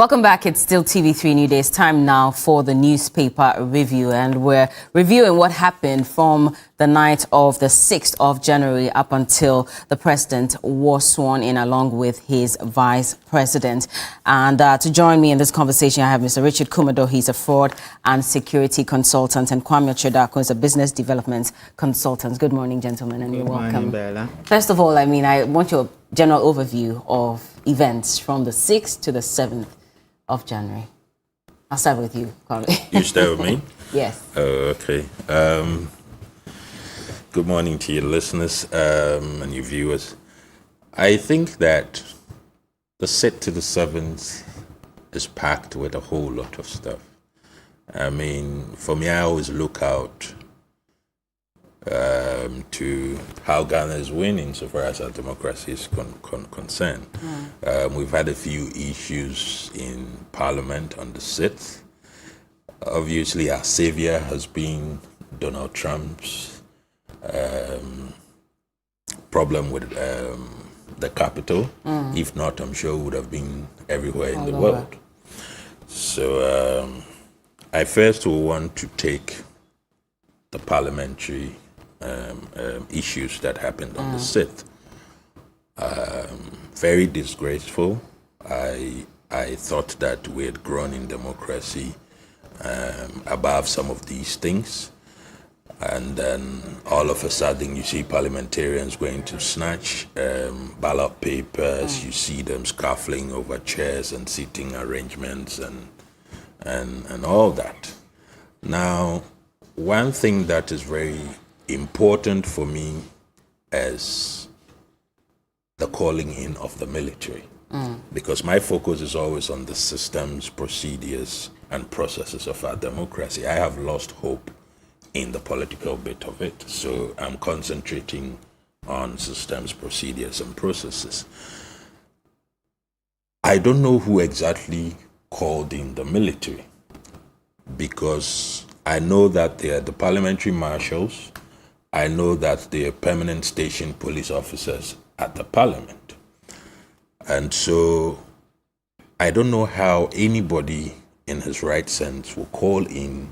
Welcome back. It's still TV3 New Day. It's time now for the newspaper review, and we're reviewing what happened from the night of the 6th of January up until the president was sworn in along with his vice president. And to join me in this conversation, I have Mr. Richard Kumado. He's a fraud and security consultant, and Kwame Chodako is a business development consultant. Good morning, gentlemen, and you're welcome. Bella. First of all, I want your general overview of events from the 6th to the 7th of January. I'll start with you, Kwame. You start with me? Yes. Okay. Good morning to your listeners and your viewers. I think that the 6th to the 7th is packed with a whole lot of stuff. For me, I always look out to how Ghana is winning so far as our democracy is concerned. We've had a few issues in Parliament on the 6th. Obviously, our savior has been Donald Trump's problem with the capital. If not, I'm sure it would have been everywhere in the world. So I first will want to take the parliamentary issues that happened on the 6th. Very disgraceful. I thought that we had grown in democracy above some of these things. And then all of a sudden you see parliamentarians going to snatch ballot papers, you see them scuffling over chairs and seating arrangements and all that. Now, one thing that is very important for me is the calling in of the military, because my focus is always on the systems, procedures, and processes of our democracy. I have lost hope in the political bit of it, so I'm concentrating on systems, procedures, and processes. I don't know who exactly called in the military, because I know that they are the parliamentary marshals. I know that they are permanent station police officers at the parliament. And so I don't know how anybody in his right sense will call in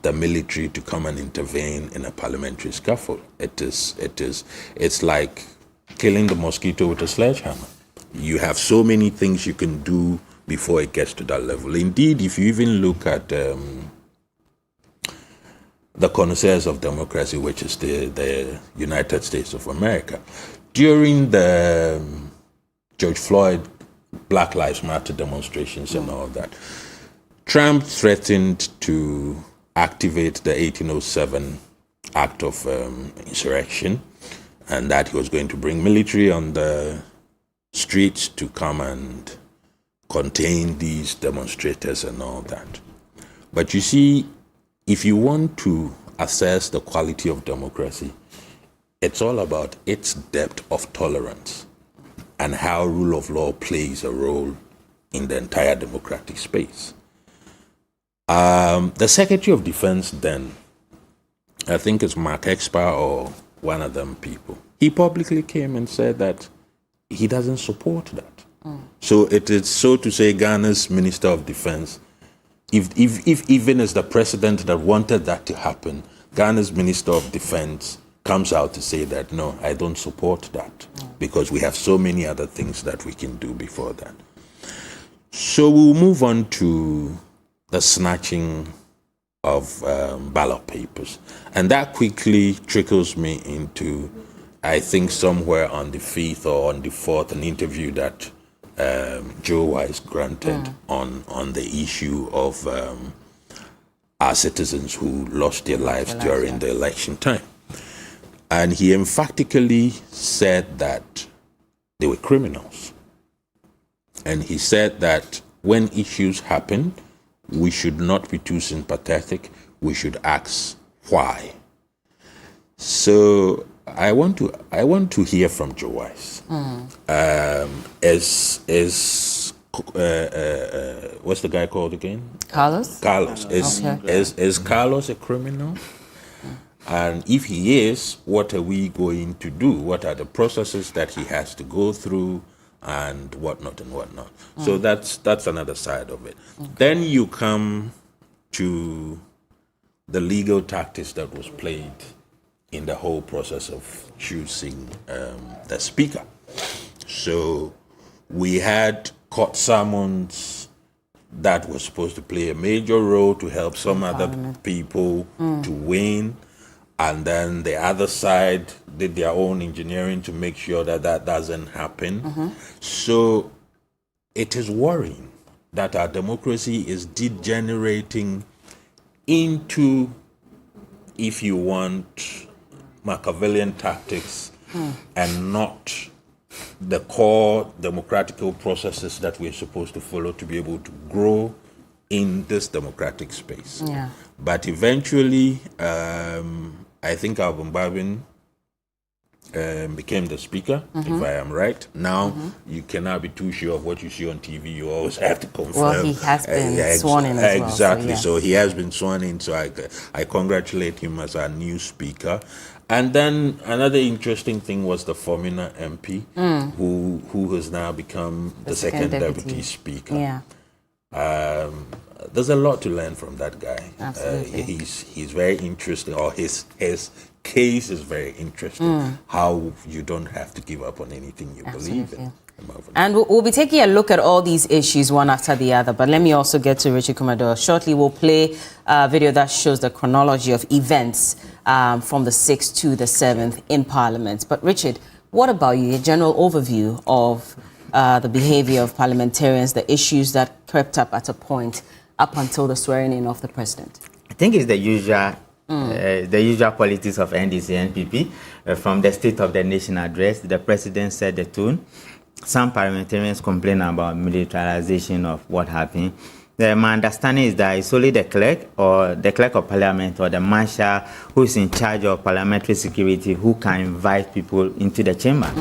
the military to come and intervene in a parliamentary scuffle. It's like killing the mosquito with a sledgehammer. You have so many things you can do before it gets to that level. Indeed, if you even look at the connoisseurs of democracy, which is the United States of America, during the George Floyd Black Lives Matter demonstrations and all that, Trump threatened to activate the 1807 Act of Insurrection, and that he was going to bring military on the streets to come and contain these demonstrators and all that. But you see, if you want to assess the quality of democracy, it's all about its depth of tolerance and how rule of law plays a role in the entire democratic space. The Secretary of Defense then, I think it's Mark Expa or one of them people, he publicly came and said that he doesn't support that. So it is, so to say, Ghana's Minister of Defense, if even as the president that wanted that to happen, Ghana's Minister of Defense comes out to say that, no, I don't support that, because we have so many other things that we can do before that. So we'll move on to the snatching of ballot papers. And that quickly trickles me into, I think somewhere on the 5th or on the 4th, an interview that Joe Wise granted on the issue of our citizens who lost their lives during the election time. And he emphatically said that they were criminals. And he said that when issues happen, we should not be too sympathetic. We should ask why. So I want to hear from Joe Wise. What's the guy called again? Carlos? Carlos. Is Carlos a criminal? And if he is, what are we going to do? What are the processes that he has to go through? and whatnot and whatnot. So that's another side of it. Then you come to the legal tactics that was played in the whole process of choosing the speaker. So we had court summons that was supposed to play a major role to help some other people to win. And then the other side did their own engineering to make sure that that doesn't happen. So it is worrying that our democracy is degenerating into, if you want, Machiavellian tactics and not the core democratical processes that we're supposed to follow to be able to grow in this democratic space. Yeah. But eventually, I think Alvin Barbin became the speaker, if I am right. Now, you cannot be too sure of what you see on TV. You always have to confirm. Well, he has been sworn in as well. Exactly. So he has been sworn in. So I congratulate him as our new speaker. And then another interesting thing was the Formina MP, who has now become the second deputy speaker. Yeah. There's a lot to learn from that guy. Absolutely. He's very interesting, or his case is very interesting. How you don't have to give up on anything you believe in. And we'll be taking a look at all these issues one after the other. But let me also get to Richard Kumador. Shortly, we'll play a video that shows the chronology of events from the 6th to the 7th in Parliament. But Richard, what about you? A general overview of the behavior of parliamentarians, the issues that crept up at a point up until the swearing in of the president? I think it's the usual politics of NDC NPP. From the State of the Nation address, the president set the tone. Some parliamentarians complain about militarization of what happened. My understanding is that it's only the clerk of parliament or the marshal who is in charge of parliamentary security who can invite people into the chamber.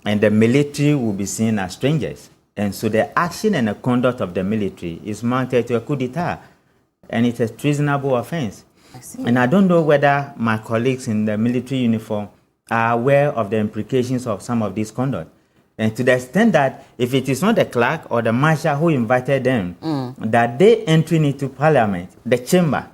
And the military will be seen as strangers. And so the action and the conduct of the military is mounted to a coup d'etat. And it's a treasonable offense. And I don't know whether my colleagues in the military uniform are aware of the implications of some of this conduct. And to the extent that if it is not the clerk or the marshal who invited them, that they entering into parliament, the chamber,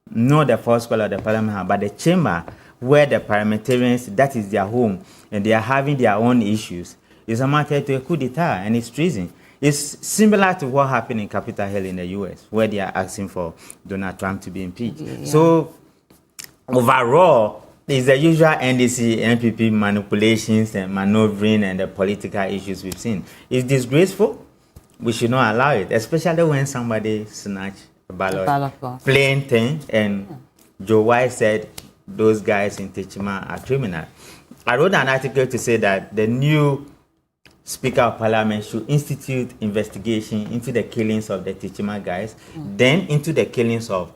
not the first square of the parliament, but the chamber where the parliamentarians, that is their home, and they are having their own issues, is amounted to a coup d'etat, and it's treason. It's similar to what happened in Capitol Hill in the U.S., where they are asking for Donald Trump to be impeached. Yeah. So overall, it's the usual NDC, NPP manipulations and maneuvering and the political issues we've seen. It's disgraceful. We should not allow it, especially when somebody snatched a ballot plain thing. And Joe White said those guys in Techima are criminal. I wrote an article to say that the new Speaker of Parliament should institute investigation into the killings of the Techima guys, then into the killings of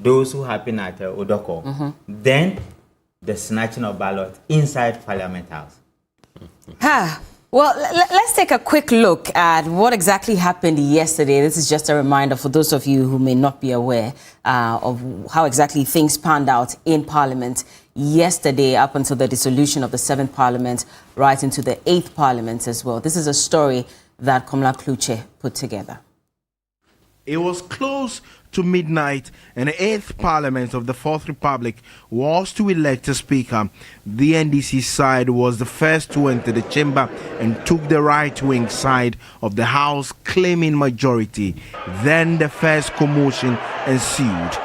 those who happened at Odoko, then the snatching of ballots inside Parliament House. Well, let's take a quick look at what exactly happened yesterday. This is just a reminder for those of you who may not be aware of how exactly things panned out in Parliament yesterday up until the dissolution of the 7th Parliament, right into the 8th Parliament as well. This is a story that Komla Kluche put together. It was close to midnight and the 8th Parliament of the 4th Republic was to elect a speaker. The NDC side was the first to enter the chamber and took the right-wing side of the House, claiming majority. Then the first commotion ensued.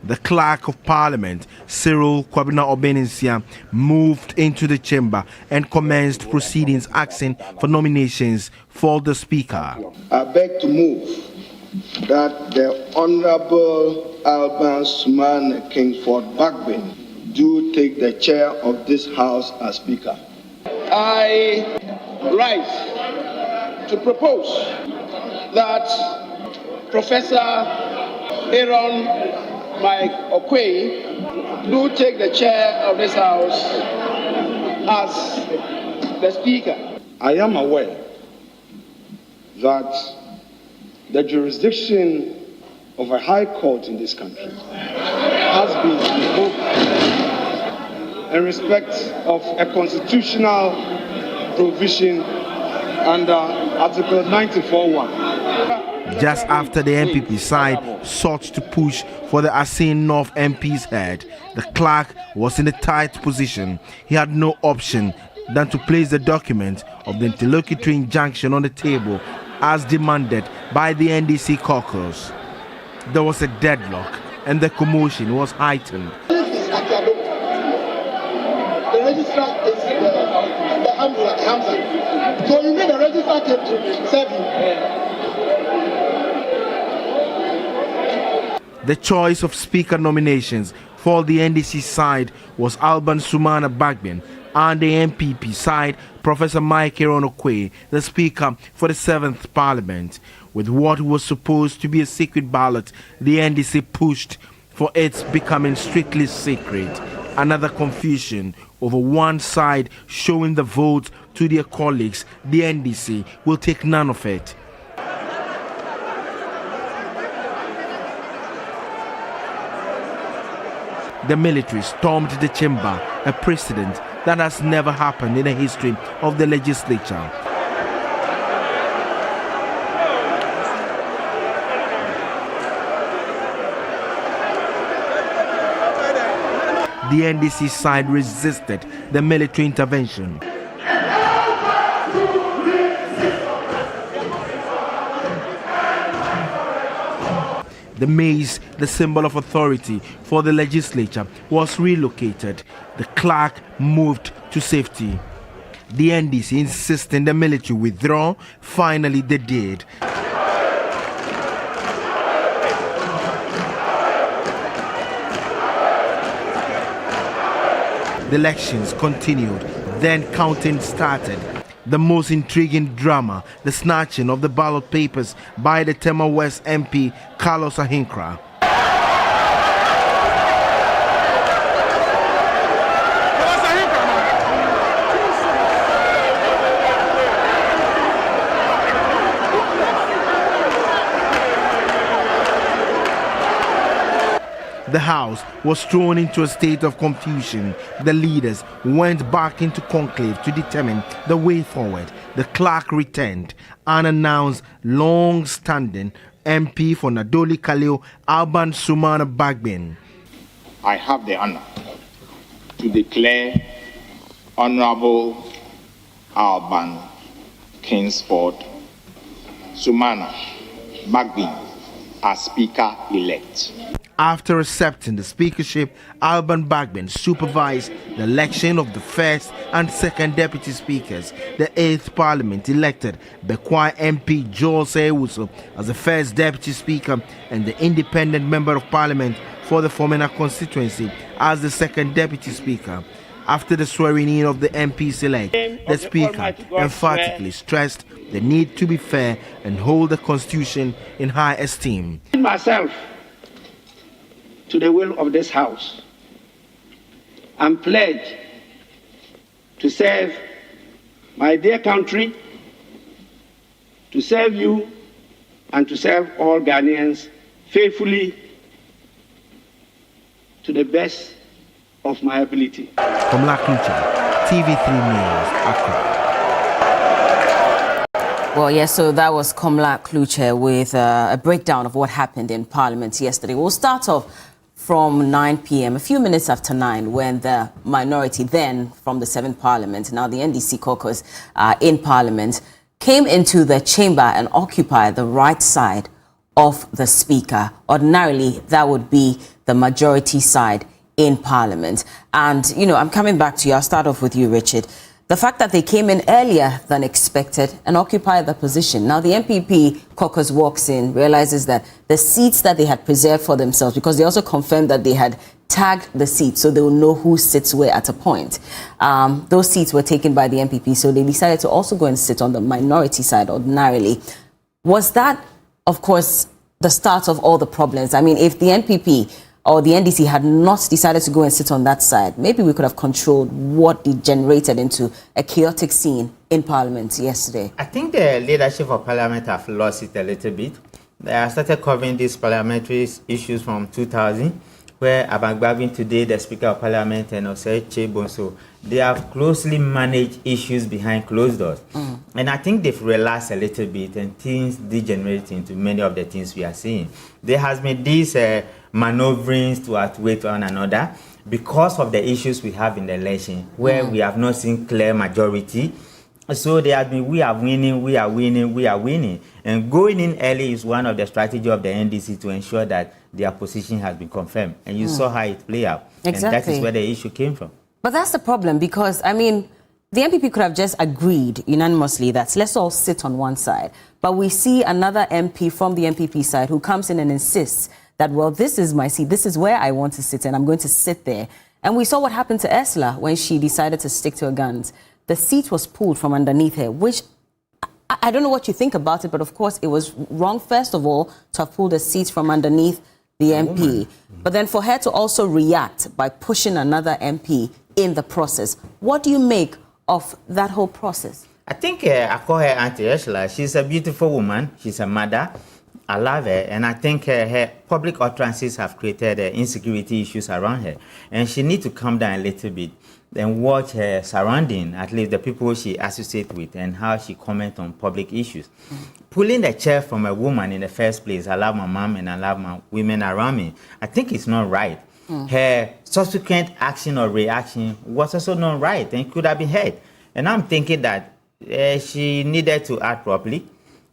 The Clerk of Parliament, Cyril Kwabena Obenisia, moved into the chamber and commenced proceedings asking for nominations for the Speaker. I beg to move that the Honorable Alban Suman Kingsford Bagbin do take the chair of this House as Speaker. I rise to propose that Professor Aaron Mike Okwei do take the chair of this House as the Speaker. I am aware that the jurisdiction of a high court in this country has been invoked in respect of a constitutional provision under Article 94(1). Just after the MPP side sought to push for the Asin North MP's head, the clerk was in a tight position. He had no option than to place the document of the interlocutory injunction on the table as demanded by the NDC caucus. There was a deadlock and the commotion was heightened. The registrar is the Hamza. So you mean the registrar came to serve you? The choice of speaker nominations for the NDC side was Alban Sumana Bagbin, and the MPP side, Professor Mike Eronokwe, the speaker for the 7th Parliament. With what was supposed to be a secret ballot, the NDC pushed for its becoming strictly secret. Another confusion over one side showing the votes to their colleagues. The NDC will take none of it. The military stormed the chamber, a precedent that has never happened in the history of the legislature. The NDC side resisted the military intervention. The maize, the symbol of authority for the legislature, was relocated. The clerk moved to safety. The NDC insisting the military withdraw. Finally, they did. The elections continued, then counting started. The most intriguing drama, the snatching of the ballot papers by the Tema West MP Carlos Ahinkra. The House was thrown into a state of confusion. The leaders went back into conclave to determine the way forward. The clerk returned and announced long-standing MP for Nadoli Kaleo, Alban Sumana Bagbin. I have the honor to declare Honorable Alban Kingsford Sumana Bagbin as Speaker-elect. After accepting the speakership, Alban Bagbin supervised the election of the first and second deputy speakers. The 8th Parliament elected Bekwai MP Joel Sewuso as the first deputy speaker and the independent member of Parliament for the Fomena constituency as the second deputy speaker. After the swearing-in of the MPs elect, the speaker emphatically stressed the need to be fair and hold the constitution in high esteem. Myself to the will of this House and pledge to serve my dear country, to serve you, and to serve all Ghanaians faithfully to the best of my ability. Komla Klucha, TV3 News, Accra. Well, yes, so that was Komla Kluche with a breakdown of what happened in Parliament yesterday. We'll start off from 9 p.m., a few minutes after 9, when the minority then from the 7th Parliament, now the NDC caucus in Parliament, came into the chamber and occupied the right side of the Speaker. Ordinarily, that would be the majority side in Parliament. And, you know, I'm coming back to you. I'll start off with you, Richard. The fact that they came in earlier than expected and occupied the position. Now, the MPP caucus walks in, realizes that the seats that they had preserved for themselves, because they also confirmed that they had tagged the seats so they will know who sits where at a point. Those seats were taken by the MPP, so they decided to also go and sit on the minority side ordinarily. Was that, of course, the start of all the problems? I mean, if the NPP or the NDC had not decided to go and sit on that side, maybe we could have controlled what degenerated into a chaotic scene in Parliament yesterday. I think the leadership of Parliament have lost it a little bit. They started covering these parliamentary issues from 2000, where Abagbavin today, the Speaker of Parliament, and Osei Chebonso, they have closely managed issues behind closed doors. And I think they've relaxed a little bit and things degenerate into many of the things we are seeing. There has been these maneuverings to outweigh one another because of the issues we have in the election, where we have not seen clear majority. So there has been, we are winning, we are winning, we are winning. And going in early is one of the strategies of the NDC to ensure that their position has been confirmed. And you saw how it played out. Exactly. And that is where the issue came from. But that's the problem, because, I mean, the MPP could have just agreed unanimously that let's all sit on one side. But we see another MP from the MPP side who comes in and insists that, well, this is my seat, this is where I want to sit, and I'm going to sit there. And we saw what happened to Ursula when she decided to stick to her guns. The seat was pulled from underneath her, which I don't know what you think about it, but of course it was wrong, first of all, to have pulled a seat from underneath the MP. But then for her to also react by pushing another MP in the process. What do you make of that whole process? I think I call her Auntie Ursula. She's a beautiful woman. She's a mother. I love her. And I think her public utterances have created insecurity issues around her. And she needs to calm down a little bit and watch her surrounding, at least the people she associates with, and how she comments on public issues. Pulling the chair from a woman in the first place, I love my mom and I love my women around me, I think it's not right. Her subsequent action or reaction was also not right and could have been heard. And I'm thinking that she needed to act properly.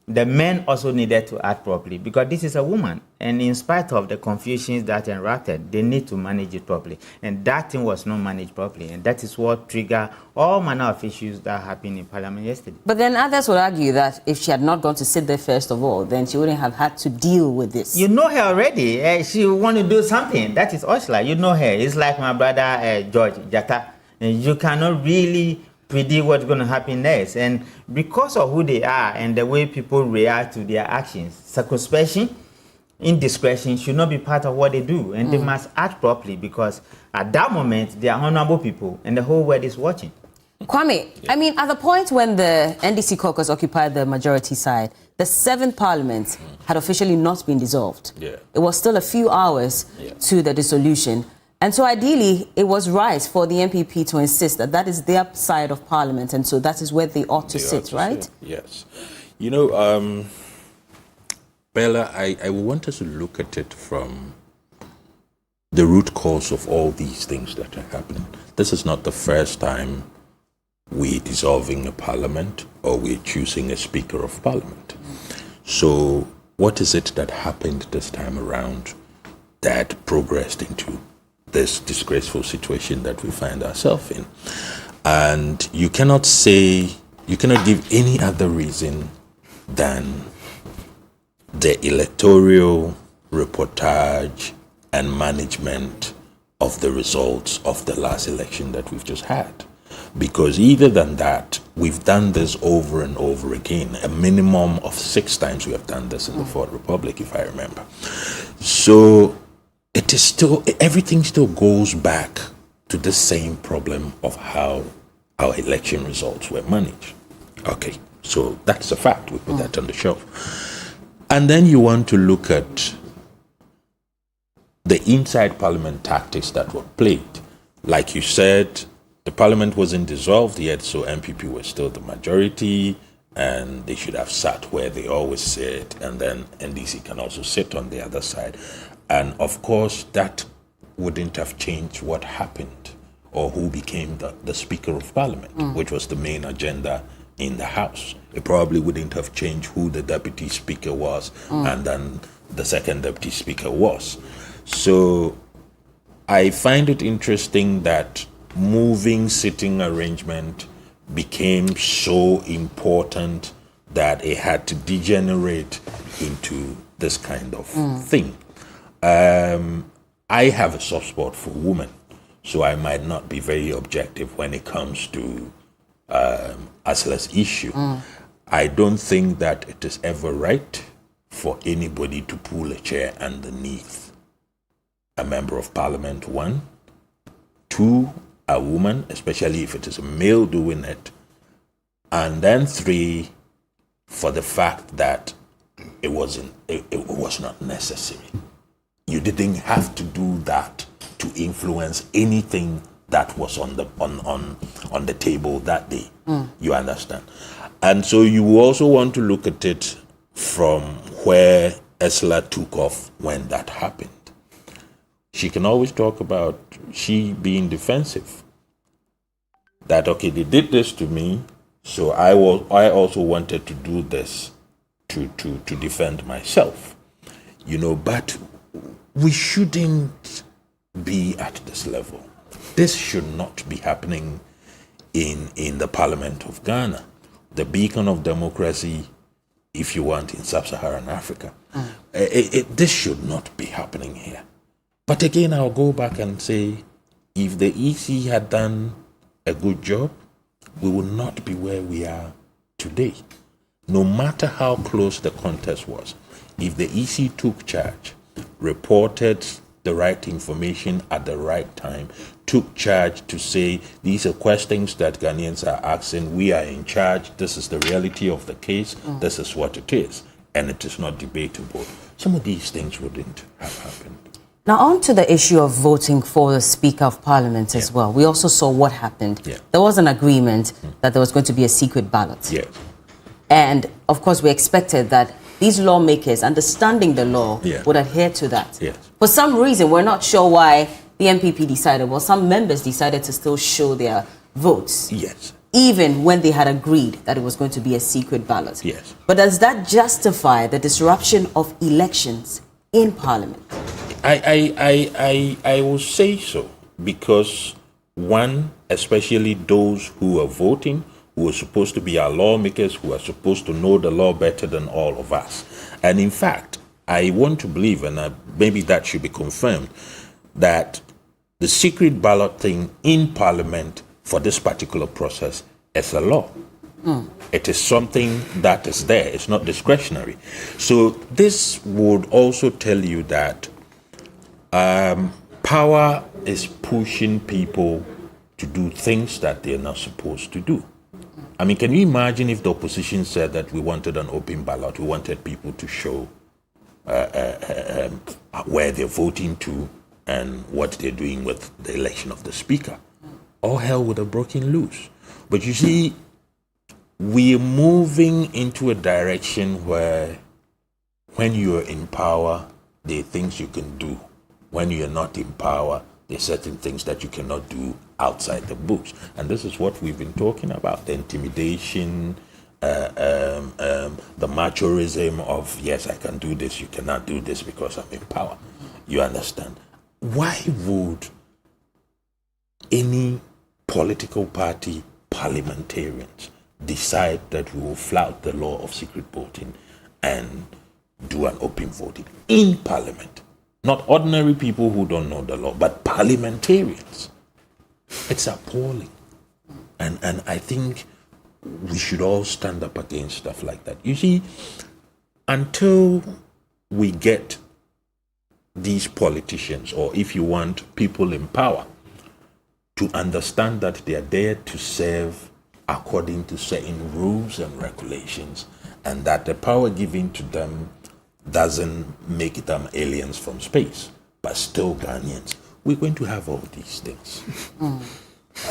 The men also needed to act properly, because this is a woman. And in spite of the confusions that erupted, they need to manage it properly. And that thing was not managed properly. And that is what triggered all manner of issues that happened in Parliament yesterday. But then others would argue that if she had not gone to sit there first of all, then she wouldn't have had to deal with this. You know her already. She want to do something. That is Ursula. You know her. It's like my brother George Jata. And you cannot really predict what's going to happen next. And because of who they are and the way people react to their actions, circumspection, indiscretion should not be part of what they do. And they must act properly, because at that moment, they are honorable people and the whole world is watching. Kwame, I mean, at the point when the NDC caucus occupied the majority side, the 7th Parliament had officially not been dissolved. It was still a few hours to the dissolution. And so ideally, it was right for the MPP to insist that that is their side of Parliament, and so that is where they ought to sit, right? Yes. You know, Bella, I want us to look at it from the root cause of all these things that are happening. This is not the first time we're dissolving a Parliament or we're choosing a Speaker of Parliament. So what is it that happened this time around that progressed into this disgraceful situation that we find ourselves in? And you cannot give any other reason than the electoral reportage and management of the results of the last election that we've just had. Because either than that, we've done this over and over again. A minimum of 6 times we have done this in the Fourth Republic, if I remember. So it is still, everything still goes back to the same problem of how our election results were managed. Okay, so that's a fact. We put that on the shelf. And then you want to look at the inside Parliament tactics that were played. Like you said, the Parliament wasn't dissolved yet, so MPP was still the majority, and they should have sat where they always sit, and then NDC can also sit on the other side. And of course, that wouldn't have changed what happened or who became the Speaker of Parliament, which was the main agenda in the House. It probably wouldn't have changed who the Deputy Speaker was and then the second Deputy Speaker was. So I find it interesting that moving sitting arrangement became so important that it had to degenerate into this kind of thing. I have a soft spot for women, so I might not be very objective when it comes to Ursula's issue. I don't think that it is ever right for anybody to pull a chair underneath a member of parliament, 1. 2, a woman, especially if it is a male doing it. And then 3, for the fact that it was not necessary. You didn't have to do that to influence anything that was on the table that day. You understand? And so you also want to look at it from where Ursula took off when that happened. She can always talk about she being defensive. That, okay, they did this to me, so I also wanted to do this to defend myself. You know, but we shouldn't be at this level. This should not be happening in the Parliament of Ghana, the beacon of democracy, if you want, in sub-Saharan Africa. This should not be happening here. But again, I'll go back and say, if the EC had done a good job, we would not be where we are today. No matter how close the contest was, if the EC took charge, reported the right information at the right time, took charge to say, these are questions that Ghanaians are asking, we are in charge, this is the reality of the case, this is what it is, and it is not debatable, some of these things wouldn't have happened. Now, on to the issue of voting for the Speaker of Parliament as well. We also saw what happened. There was an agreement that there was going to be a secret ballot. And, of course, we expected that these lawmakers, understanding the law, would adhere to that. For some reason, we're not sure why the MPP decided, well, some members decided to still show their votes. Even when they had agreed that it was going to be a secret ballot. But does that justify the disruption of elections in Parliament? I will say so, because one, especially those who are voting, who are supposed to be our lawmakers, who are supposed to know the law better than all of us. And in fact, I want to believe, and maybe that should be confirmed, that the secret ballot thing in Parliament for this particular process is a law. It is something that is there. It's not discretionary. So this would also tell you that power is pushing people to do things that they're not supposed to do. I mean, can you imagine if the opposition said that we wanted an open ballot, we wanted people to show where they're voting to and what they're doing with the election of the Speaker? All hell would have broken loose. But you see, we're moving into a direction where when you're in power, there are things you can do. When you're not in power, there are certain things that you cannot do outside the books. And this is what we've been talking about, the intimidation, the machoism of, yes, I can do this, you cannot do this because I'm in power. You understand? Why would any political party parliamentarians decide that we will flout the law of secret voting and do an open voting in Parliament? Not ordinary people who don't know the law, but parliamentarians. It's appalling. And I think we should all stand up against stuff like that. You see, until we get these politicians, or if you want, people in power, to understand that they are there to serve according to certain rules and regulations, and that the power given to them doesn't make them aliens from space, but still Ghanaians, we're going to have all these things.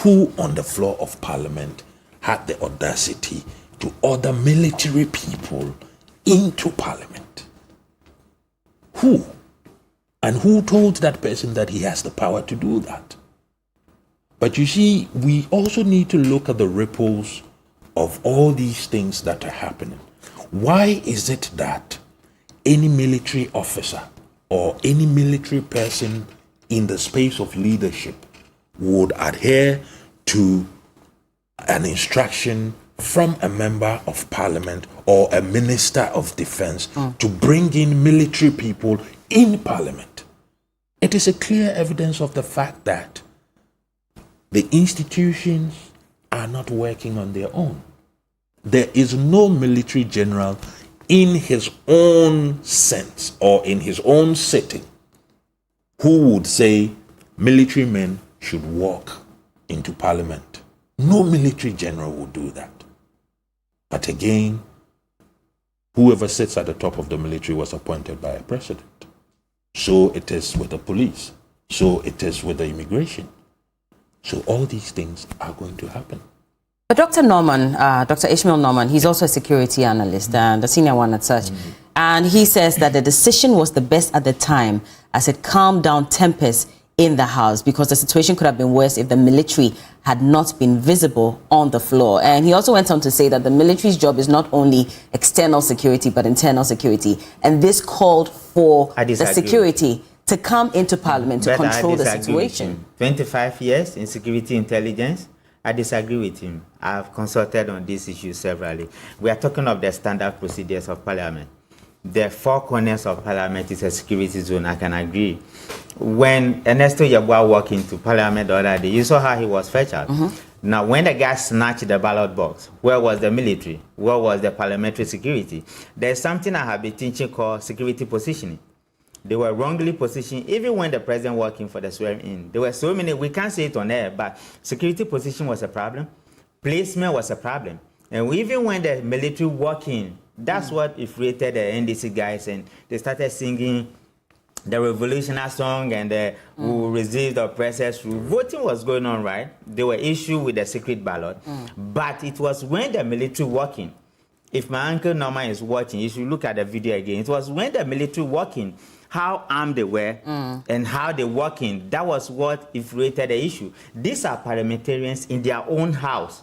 Who on the floor of Parliament had the audacity to order military people into Parliament? Who? And who told that person that he has the power to do that? But you see, we also need to look at the ripples of all these things that are happening. Why is it that any military officer or any military person in the space of leadership would adhere to an instruction from a member of Parliament or a minister of defense to bring in military people in Parliament? It is a clear evidence of the fact that the institutions are not working on their own. There is no military general in his own sense or in his own setting who would say military men should walk into parliament. No military general would do that. But again, whoever sits at the top of the military was appointed by a president. So it is with the police. So it is with the immigration. So all these things are going to happen. But Dr. Norman, Dr. Ishmael Norman, he's also a security analyst and a senior one at such. And he says that the decision was the best at the time as it calmed down tempers in the House, because the situation could have been worse if the military had not been visible on the floor. And he also went on to say that the military's job is not only external security, but internal security. And this called for the security to come into Parliament to control the situation. 25 years in security intelligence, I disagree with him. I've consulted on this issue severally. We are talking of the standard procedures of Parliament. The four corners of Parliament is a security zone, I can agree. When Ernesto Yabua walked into Parliament the other day, you saw how he was featured. Now, when the guy snatched the ballot box, where was the military? Where was the parliamentary security? There's something I have been teaching called security positioning. They were wrongly positioned, even when the president walked in for the swearing-in. There were so many, we can't say it on air, but security position was a problem. Placement was a problem. And even when the military walked in, that's what infuriated the NDC guys, and they started singing the revolutionary song and we will resist the oppressors. Voting was going on, right? There were issues with the secret ballot. But it was when the military walked in. If my uncle Norman is watching, you should look at the video again. It was when the military walked in, how armed they were and how they walked in. That was what infuriated the issue. These are parliamentarians in their own house.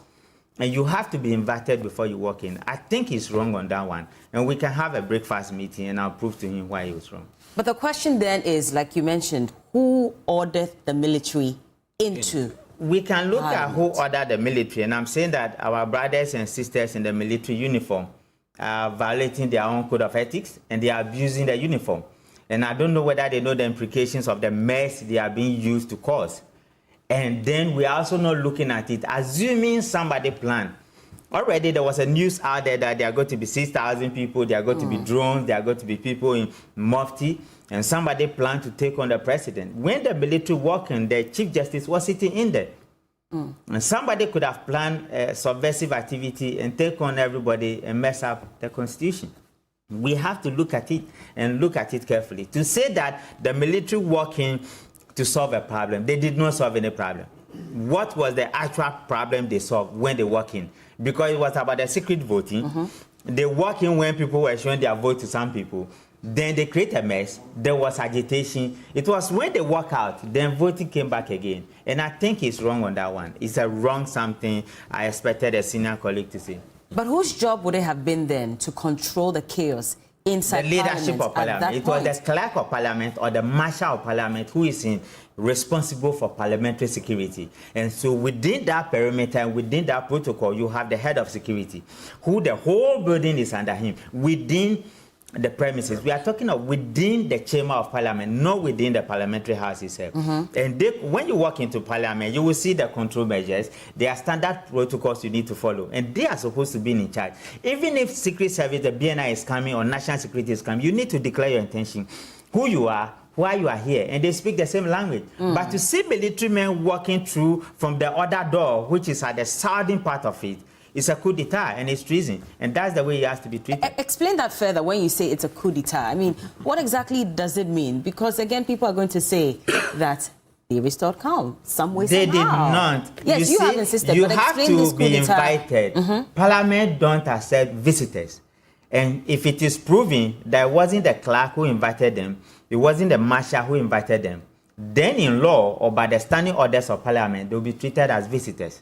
And you have to be invited before you walk in. I think he's wrong on that one. And we can have a breakfast meeting and I'll prove to him why he was wrong. But the question then is, like you mentioned, who ordered the military into? We can look at who ordered the military. And I'm saying that our brothers and sisters in the military uniform are violating their own code of ethics and they are abusing the uniform. And I don't know whether they know the implications of the mess they are being used to cause. And then we are also not looking at it, assuming somebody planned. Already there was a news out there that there are going to be 6,000 people, there are going to be drones, there are going to be people in Mufti, and somebody planned to take on the president. When the military walked in, the Chief Justice was sitting in there. And somebody could have planned subversive activity and take on everybody and mess up the Constitution. We have to look at it and look at it carefully. To say that the military walked in to solve a problem, they did not solve any problem. What was the actual problem they solved when they walked in? Because it was about the secret voting. They walked in when people were showing their vote to some people. Then they create a mess. There was agitation. It was when they walk out, then voting came back again. And I think he's wrong on that one. It's a wrong something I expected a senior colleague to say. But whose job would it have been then to control the chaos inside the leadership of Parliament? It was the clerk of Parliament or the marshal of Parliament who is responsible for parliamentary security. And so within that perimeter and within that protocol, you have the head of security, who the whole building is under him, within the premises. We are talking of within the chamber of Parliament, not within the parliamentary house itself. And when you walk into Parliament, you will see the control measures. There are standard protocols you need to follow, and they are supposed to be in charge. Even if Secret Service, the BNI is coming or National Security is coming, you need to declare your intention, who you are, why you are here, and they speak the same language. But to see military men walking through from the other door, which is at the southern part of it, it's a coup d'etat and it's treason, and that's the way it has to be treated. Explain that further when you say it's a coup d'etat. I mean, what exactly does it mean? Because again, people are going to say that they restored calm some way, They somehow. did not. Yes, you have insisted, you but have explain this to coup be d'etat. invited. Parliament don't accept visitors. And if it is proven that it wasn't the clerk who invited them, it wasn't the marshal who invited them, then in law or by the standing orders of Parliament, they will be treated as visitors.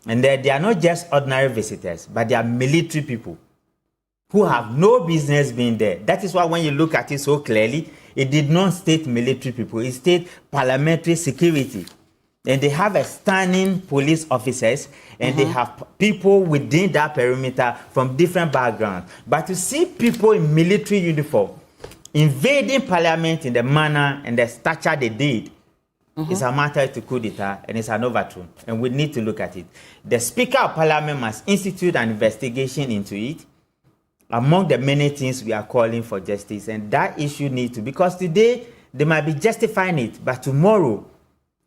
And they are not just ordinary visitors, but they are military people who have no business being there. That is why when you look at it so clearly, it did not state military people, it stated parliamentary security. And they have a standing police officers, and they have people within that perimeter from different backgrounds. But to see people in military uniform invading Parliament in the manner and the stature they did, it's a matter to coup d'etat and it's an overthrow, and we need to look at it. The Speaker of Parliament must institute an investigation into it, among the many things we are calling for justice, and that issue needs to, because today They might be justifying it, but tomorrow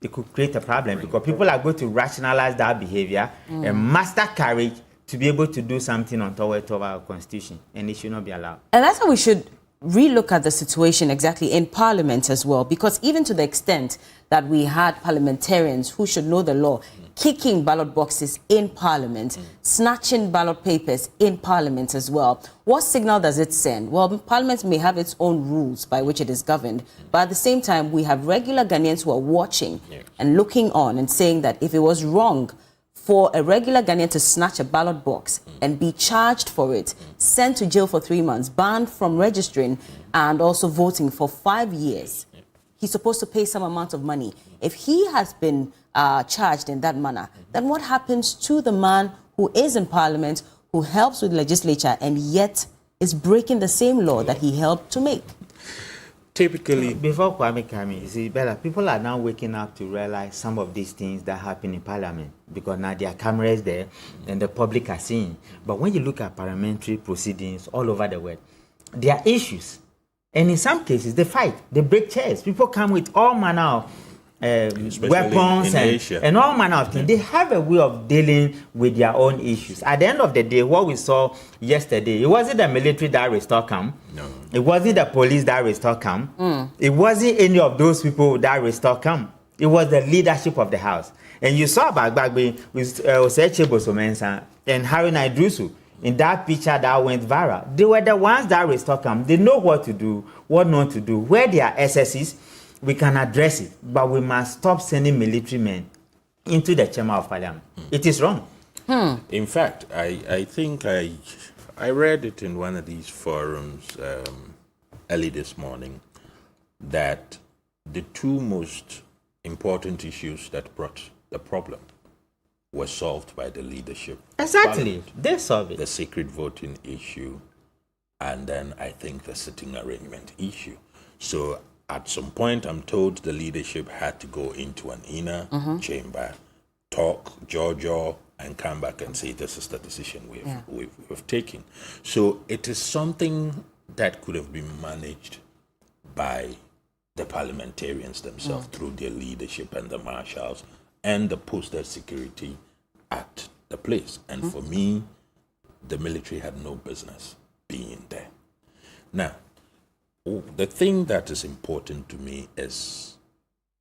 it could create a problem because people are going to rationalize that behavior and master courage to be able to do something on top of our constitution, and it should not be allowed. And that's how we should relook at the situation exactly in Parliament as well, because even to the extent that we had parliamentarians who should know the law kicking ballot boxes in Parliament, snatching ballot papers in Parliament as well, what signal does it send? Well, Parliament may have its own rules by which it is governed, but at the same time, we have regular Ghanaians who are watching and looking on and saying that if it was wrong for a regular Ghanaian to snatch a ballot box and be charged for it, sent to jail for 3 months, banned from registering and also voting for 5 years, he's supposed to pay some amount of money. If he has been charged in that manner, then what happens to the man who is in Parliament, who helps with legislature and yet is breaking the same law that he helped to make? Typically, before Kwame came in, you see, Bella, people are now waking up to realize some of these things that happen in Parliament because now there are cameras there and the public are seeing. But when you look at parliamentary proceedings all over the world, there are issues. And in some cases, they fight, they break chairs. People come with all manner of weapons and all manner of things. They have a way of dealing with their own issues. At the end of the day, what we saw yesterday, it wasn't the military that restored calm. No. It wasn't the police that restored calm. It wasn't any of those people that restored calm. It was the leadership of the House. And you saw Bagbe with Oseche Bosomensa and Harry Naidrusu in that picture that went viral. They were the ones that restored calm. They know what to do, what not to do. Where there are excesses, we can address it, but we must stop sending military men into the chamber of Parliament. It is wrong. In fact, I think I read it in one of these forums early this morning that the two most important issues that brought the problem were solved by the leadership. Exactly. They solved it. The secret voting issue, and then I think the sitting arrangement issue. So at some point, I'm told the leadership had to go into an inner chamber, talk, jaw, and come back and say, this is the decision we've taken. So it is something that could have been managed by the parliamentarians themselves through their leadership and the marshals and the posted security at the place. And for me, the military had no business being there. Now, the thing that is important to me is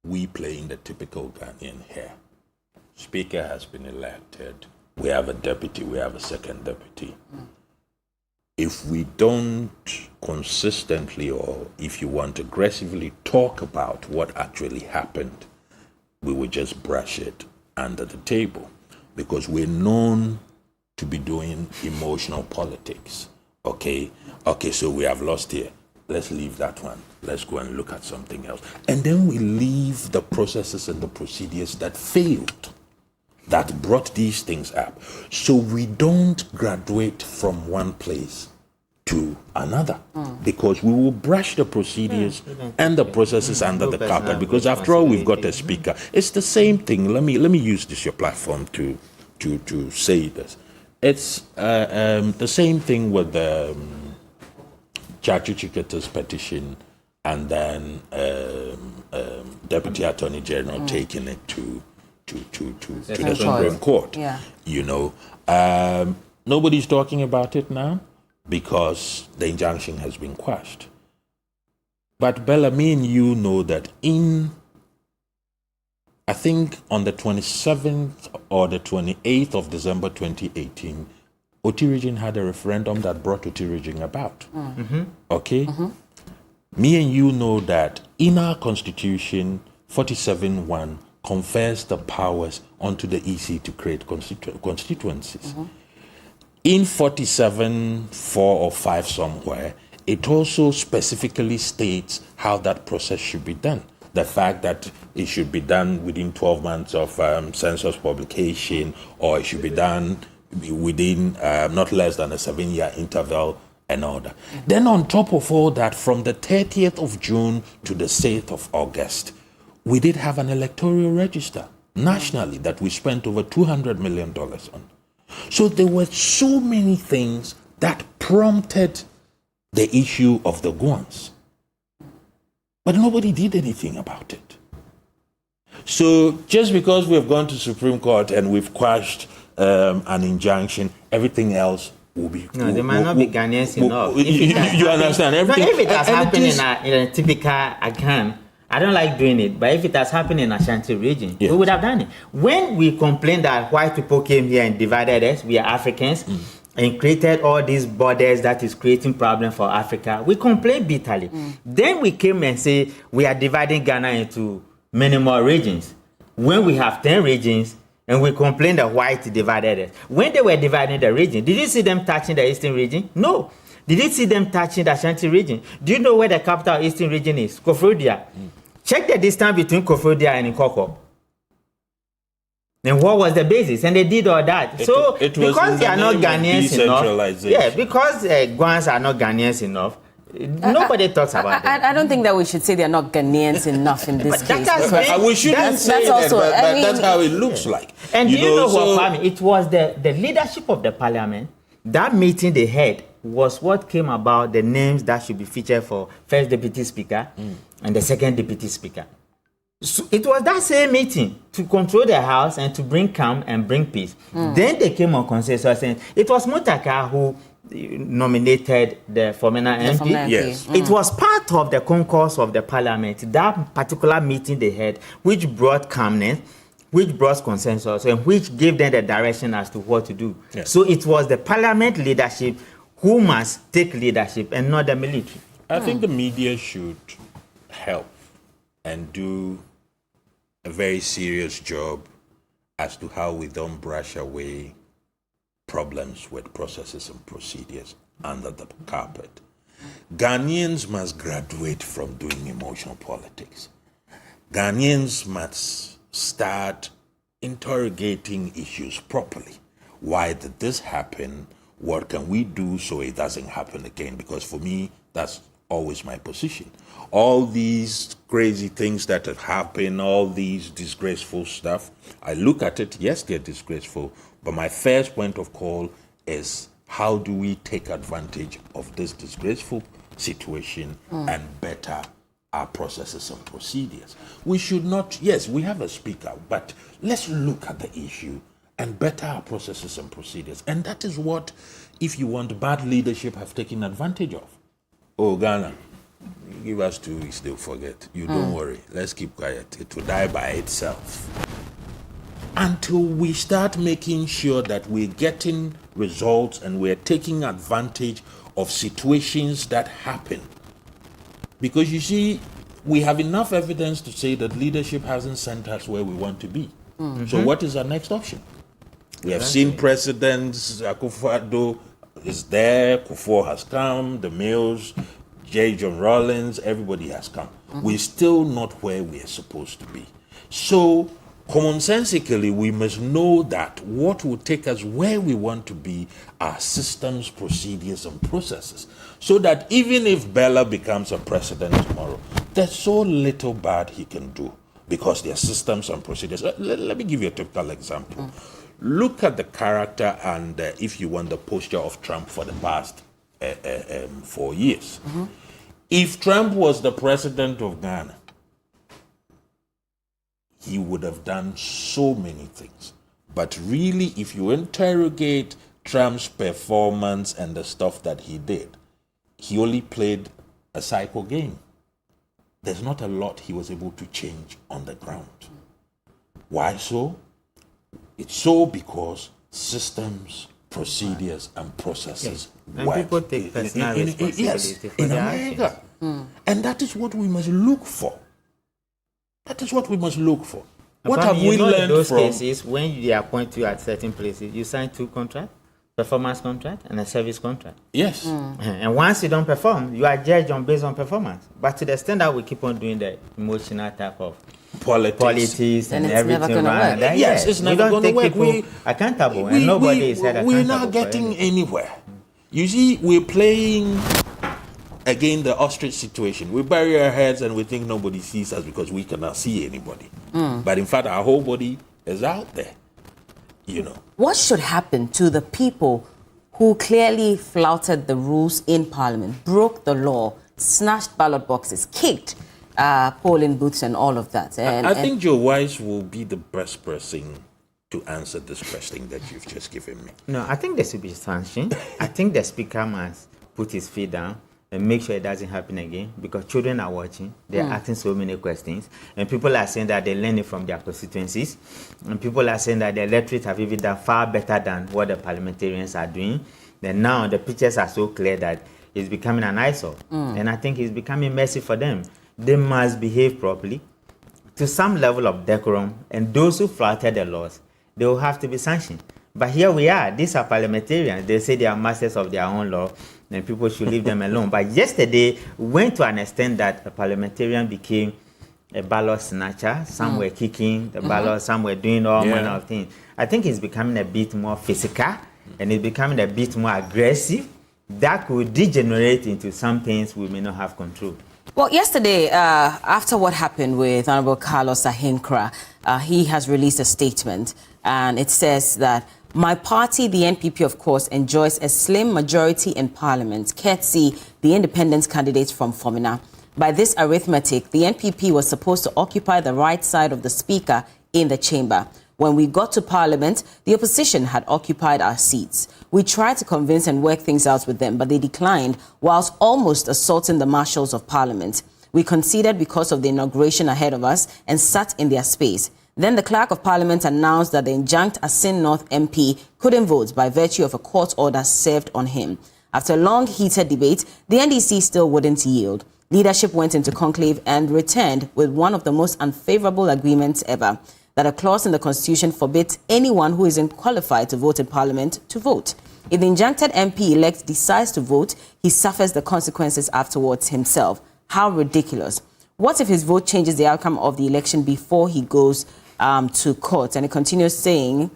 we playing the typical Ghanaian here. Speaker has been elected. We have a deputy. We have a second deputy. If we don't consistently, or if you want aggressively talk about what actually happened, we will just brush it under the table because we're known to be doing emotional politics. Okay, so we have lost here. Let's leave that one. Let's go and look at something else. And then we leave the processes and the procedures that failed, that brought these things up. So we don't graduate from one place to another because we will brush the procedures and the processes under the carpet because after all, we've got a speaker. It's the same thing. Let me use this, your platform, to say this. It's the same thing with the Chachu Chiketa's petition and then Deputy Attorney General taking it to the Supreme Court. Yeah. You know, nobody's talking about it now because the injunction has been quashed. But Bella, me and you know that I think on the 27th or the 28th of December 2018, Oti region had a referendum that brought Oti region about. Okay? Me and you know that in our constitution, 47(1 confers the powers onto the EC to create constituencies. In 47(4 or 5 somewhere, it also specifically states how that process should be done. The fact that it should be done within 12 months of census publication, or it should be done within not less than a 7-year interval and all that. Then on top of all that, from the 30th of June to the 6th of August, we did have an electoral register nationally that we spent over $200 million on. So there were so many things that prompted the issue of the guans. But nobody did anything about it. So just because we've gone to Supreme Court and we've quashed an injunction, everything else will be... No, they might not be Ghanaians enough. You understand? Everything, if it has happened in a typical Akan, I don't like doing it, but if it has happened in Ashanti region, we would have done it. When we complained that white people came here and divided us, we are Africans, and created all these borders that is creating problems for Africa, we complained bitterly. Then we came and say we are dividing Ghana into many more regions. When we have 10 regions, and we complained that white divided us. When they were dividing the region, did you see them touching the eastern region? No. Did you see them touching the Ashanti region? Do you know where the capital of eastern region is? Koforidua. Check the distance between Koforidua and Nkoko. And what was the basis? And they did all that. So because they are not Ghanaians enough, because Guans are not Ghanaians enough, nobody talks about that. I don't think that we should say they're not Ghanaians enough in this case. We shouldn't say that, but that's how it looks like. And you know what, Kwame? It was the leadership of the parliament. That meeting they had was what came about the names that should be featured for first deputy speaker and the second deputy speaker. So it was that same meeting to control the house and to bring calm and bring peace. Then they came on consensus, and it was Mutaka who nominated the Fomena MP. Yes. It was part of the concourse of the parliament, that particular meeting they had, which brought calmness, which brought consensus, and which gave them the direction as to what to do. Yes. So it was the parliament leadership who must take leadership and not the military. I think the media should help and do a very serious job as to how we don't brush away problems with processes and procedures under the carpet. Ghanaians must graduate from doing emotional politics. Ghanaians must start interrogating issues properly. Why did this happen? What can we do so it doesn't happen again? Because for me, that's always my position. All these crazy things that have happened, all these disgraceful stuff, I look at it, yes, they're disgraceful, but my first point of call is how do we take advantage of this disgraceful situation and better our processes and procedures? We should not, yes, we have a speaker, but let's look at the issue and better our processes and procedures. And that is what, if you want, bad leadership have taken advantage of. Oh, Ghana, give us 2 weeks, they'll forget. You don't worry. Let's keep quiet. It will die by itself. Until we start making sure that we're getting results and we're taking advantage of situations that happen. Because you see, we have enough evidence to say that leadership hasn't sent us where we want to be. So what is our next option? We have seen presidents, Akufo-Addo is there, Kufuor has come, the Mills, J. John Rawlings, everybody has come. We're still not where we're supposed to be. So, commonsensically, we must know that what will take us where we want to be are systems, procedures, and processes. So that even if Bella becomes a president tomorrow, there's so little bad he can do because there are systems and procedures. Let me give you a typical example. Look at the character and, if you want, the posture of Trump for the past 4 years. If Trump was the president of Ghana, he would have done so many things. But really, if you interrogate Trump's performance and the stuff that he did, he only played a cycle game. There's not a lot he was able to change on the ground. Why so? It's so because systems, procedures, and processes And work. people take personal responsibility for in their America. actions. And that is what we must look for. That is what we must look for. What Apparently, have we in learned those from... cases, when they appoint you at certain places, you sign 2 contracts, performance contract and a service contract. Yes. And once you don't perform, you are judged based on performance. But to the extent that we keep on doing the emotional type of politics Then and it's never everything gonna around work. that, Yes, it's never going to work. We don't take people accountable, and nobody is held accountable. We're not getting anywhere. You see, we're playing again the ostrich situation. We bury our heads and we think nobody sees us because we cannot see anybody. But in fact, our whole body is out there. You know. What should happen to the people who clearly flouted the rules in Parliament, broke the law, snatched ballot boxes, kicked polling booths and all of that. And, I think Joe Wise will be the best person to answer this question that you've just given me. No, I think there should be sanction. I think the speaker must put his feet down and make sure it doesn't happen again, because children are watching. They're asking so many questions, and people are saying that they learn it from their constituencies, and people are saying that the electorate have even done far better than what the parliamentarians are doing. Then now the pictures are so clear that it's becoming an eyesore, and I think it's becoming messy for them. They must behave properly, to some level of decorum, and those who flouted the laws, they will have to be sanctioned. But here we are. These are parliamentarians. They say they are masters of their own law, and people should leave them alone. But yesterday went to an extent that a parliamentarian became a ballot snatcher. Some were kicking the ballot, some were doing all manner of things. I think it's becoming a bit more physical, and it's becoming a bit more aggressive. That could degenerate into some things we may not have control. Well, yesterday, after what happened with Honorable Carlos Ahinkra, he has released a statement, and it says that my party, the NPP, of course, enjoys a slim majority in Parliament, courtesy the independent candidates from Fomina. By this arithmetic, the NPP was supposed to occupy the right side of the Speaker in the chamber. When we got to Parliament, the opposition had occupied our seats. We tried to convince and work things out with them, but they declined, whilst almost assaulting the marshals of Parliament. We conceded because of the inauguration ahead of us and sat in their space. Then the Clerk of Parliament announced that the injunct Asin North MP couldn't vote by virtue of a court order served on him. After a long, heated debate, the NDC still wouldn't yield. Leadership went into conclave and returned with one of the most unfavorable agreements ever, that a clause in the Constitution forbids anyone who isn't qualified to vote in Parliament to vote. If the injuncted MP-elect decides to vote, he suffers the consequences afterwards himself. How ridiculous. What if his vote changes the outcome of the election before he goes to court? And it continues saying,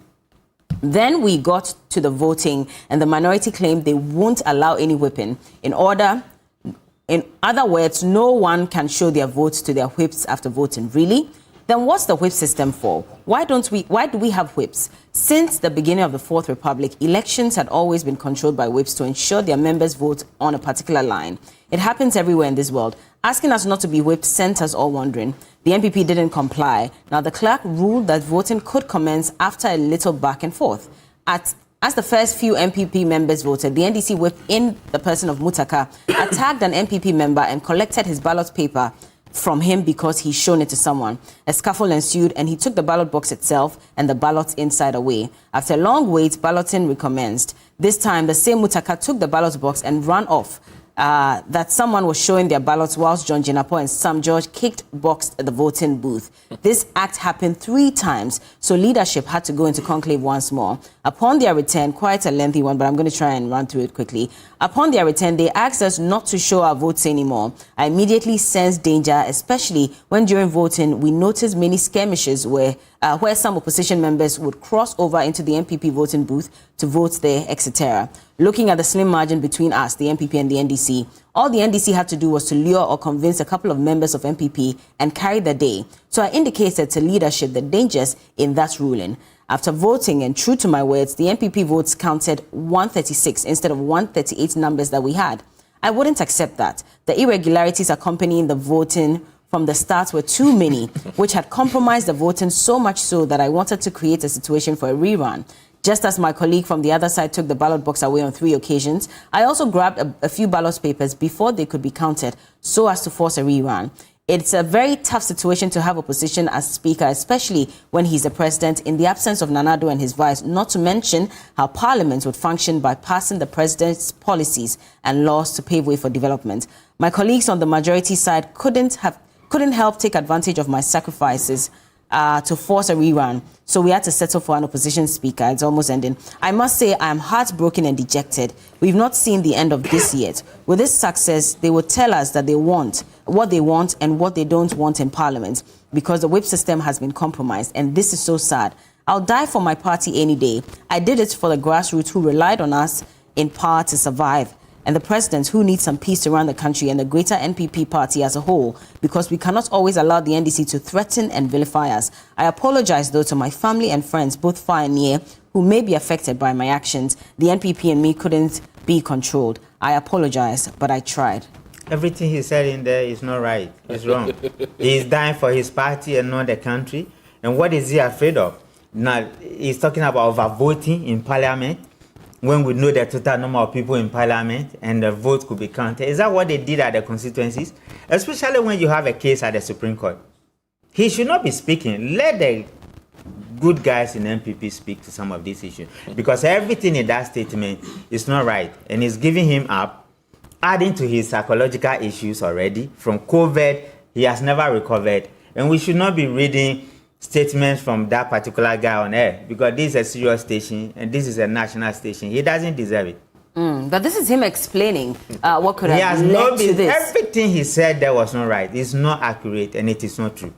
then we got to the voting and the minority claimed they won't allow any whipping. In other words, no one can show their votes to their whips after voting. Really? Then what's the whip system for? Why do we have whips? Since the beginning of the Fourth Republic, elections had always been controlled by whips to ensure their members vote on a particular line. It happens everywhere in this world. Asking us not to be whipped sent us all wondering. The NPP didn't comply. Now the clerk ruled that voting could commence after a little back and forth. As the first few MPP members voted, the NDC whip in the person of Mutaka attacked an MPP member and collected his ballot paper from him because he's shown it to someone. A scuffle ensued and he took the ballot box itself and the ballots inside away. After a long wait, balloting recommenced. This time, the same Mutaka took the ballot box and ran off. That someone was showing their ballots whilst John Jinapo and Sam George boxed the voting booth. This act happened 3 times, so leadership had to go into conclave once more. Upon their return, quite a lengthy one, but I'm going to try and run through it quickly. Upon their return, they asked us not to show our votes anymore. I immediately sensed danger, especially when during voting we noticed many skirmishes where some opposition members would cross over into the NPP voting booth to vote there, etc. Looking at the slim margin between us, the NPP and the NDC, all the NDC had to do was to lure or convince a couple of members of NPP and carry the day. So I indicated to leadership the dangers in that ruling. After voting, and true to my words, the NPP votes counted 136 instead of 138 numbers that we had. I wouldn't accept that. The irregularities accompanying the voting from the start were too many, which had compromised the voting so much so that I wanted to create a situation for a rerun. Just as my colleague from the other side took the ballot box away on 3 occasions, I also grabbed a few ballot papers before they could be counted so as to force a rerun. It's a very tough situation to have opposition as speaker, especially when he's the president, in the absence of Nanado and his vice, not to mention how parliament would function by passing the president's policies and laws to pave way for development. My colleagues on the majority side couldn't help take advantage of my sacrifices to force a rerun. So we had to settle for an opposition speaker. It's almost ending. I must say I am heartbroken and dejected. We've not seen the end of this yet. With this success, they will tell us that they want what they want and what they don't want in Parliament, because the whip system has been compromised, and this is so sad. I'll die for my party any day. I did it for the grassroots who relied on us in power to survive, and the president who needs some peace around the country, and the greater NPP party as a whole, because we cannot always allow the NDC to threaten and vilify us. I apologize, though, to my family and friends, both far and near, who may be affected by my actions. The NPP and me couldn't be controlled. I apologize, but I tried. Everything he said in there is not right. It's wrong. He's dying for his party and not the country. And what is he afraid of? Now, he's talking about overvoting in parliament when we know the total number of people in parliament and the vote could be counted. Is that what they did at the constituencies? Especially when you have a case at the Supreme Court. He should not be speaking. Let the good guys in MPP speak to some of these issues. Because everything in that statement is not right. And it's giving him up, adding to his psychological issues already. From COVID, he has never recovered. And we should not be reading statements from that particular guy on air, because this is a serious station and this is a national station. He doesn't deserve it. But this is him explaining what could have led to this. Everything he said there was not right. It's not accurate and it is not true.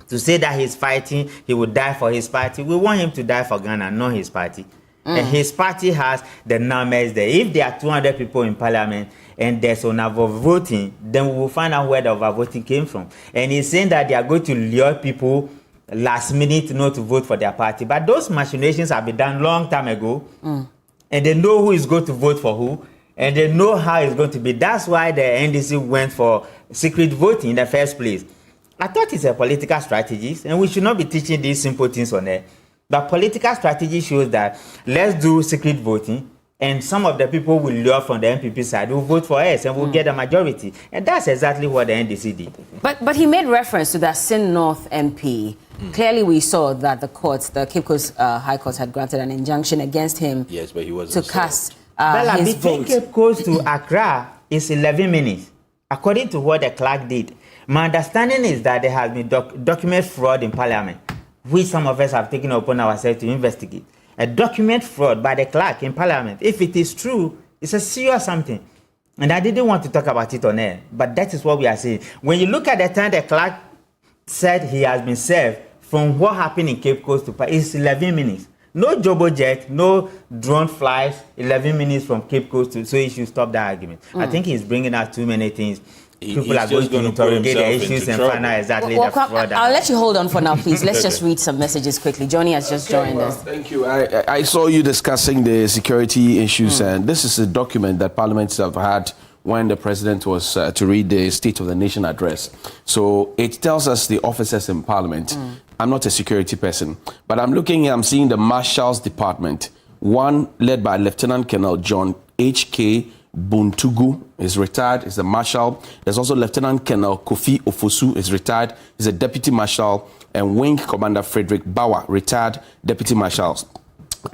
To say that he's fighting, he would die for his party. We want him to die for Ghana, not his party. And his party has the numbers there. If there are 200 people in parliament and there's an overvoting, then we will find out where the overvoting came from. And he's saying that they are going to lure people last minute not to vote for their party. But those machinations have been done long time ago. And they know who is going to vote for who. And they know how it's going to be. That's why the NDC went for secret voting in the first place. I thought it's a political strategy, and we should not be teaching these simple things on there. But political strategy shows that let's do secret voting, and some of the people will lure from the MPP side who vote for us, and we'll get a majority. And that's exactly what the NDC did. But he made reference to that Sin North MP. Clearly, we saw that the Cape Coast High Court had granted an injunction against him. Yes, but he wasn't to cast Bella, his between vote. Cape Coast to Accra is 11 minutes, according to what the clerk did. My understanding is that there has been document fraud in Parliament, which some of us have taken upon ourselves to investigate. A document fraud by the clerk in Parliament. If it is true, it's a serious something. And I didn't want to talk about it on air, but that is what we are saying. When you look at the time the clerk said he has been served, from what happened in Cape Coast to it's 11 minutes. No Jobo jet, no drone flies, 11 minutes from Cape Coast to, so he should stop that argument. I think he's bringing out too many things. People are going to interrogate the issues and find out exactly the fraud. I'll let you hold on for now, please. Let's just read some messages quickly. Johnny has just joined us. Thank you. I saw you discussing the security issues, and this is a document that parliaments have had when the president was to read the State of the Nation address. So it tells us the officers in parliament. I'm not a security person, but I'm seeing the Marshal's Department, one led by Lieutenant Colonel John H.K. Buntugu is retired, is a marshal. There's also Lieutenant Colonel Kofi Ofosu is retired, is a deputy marshal, and Wing Commander Frederick Bauer, retired deputy marshals.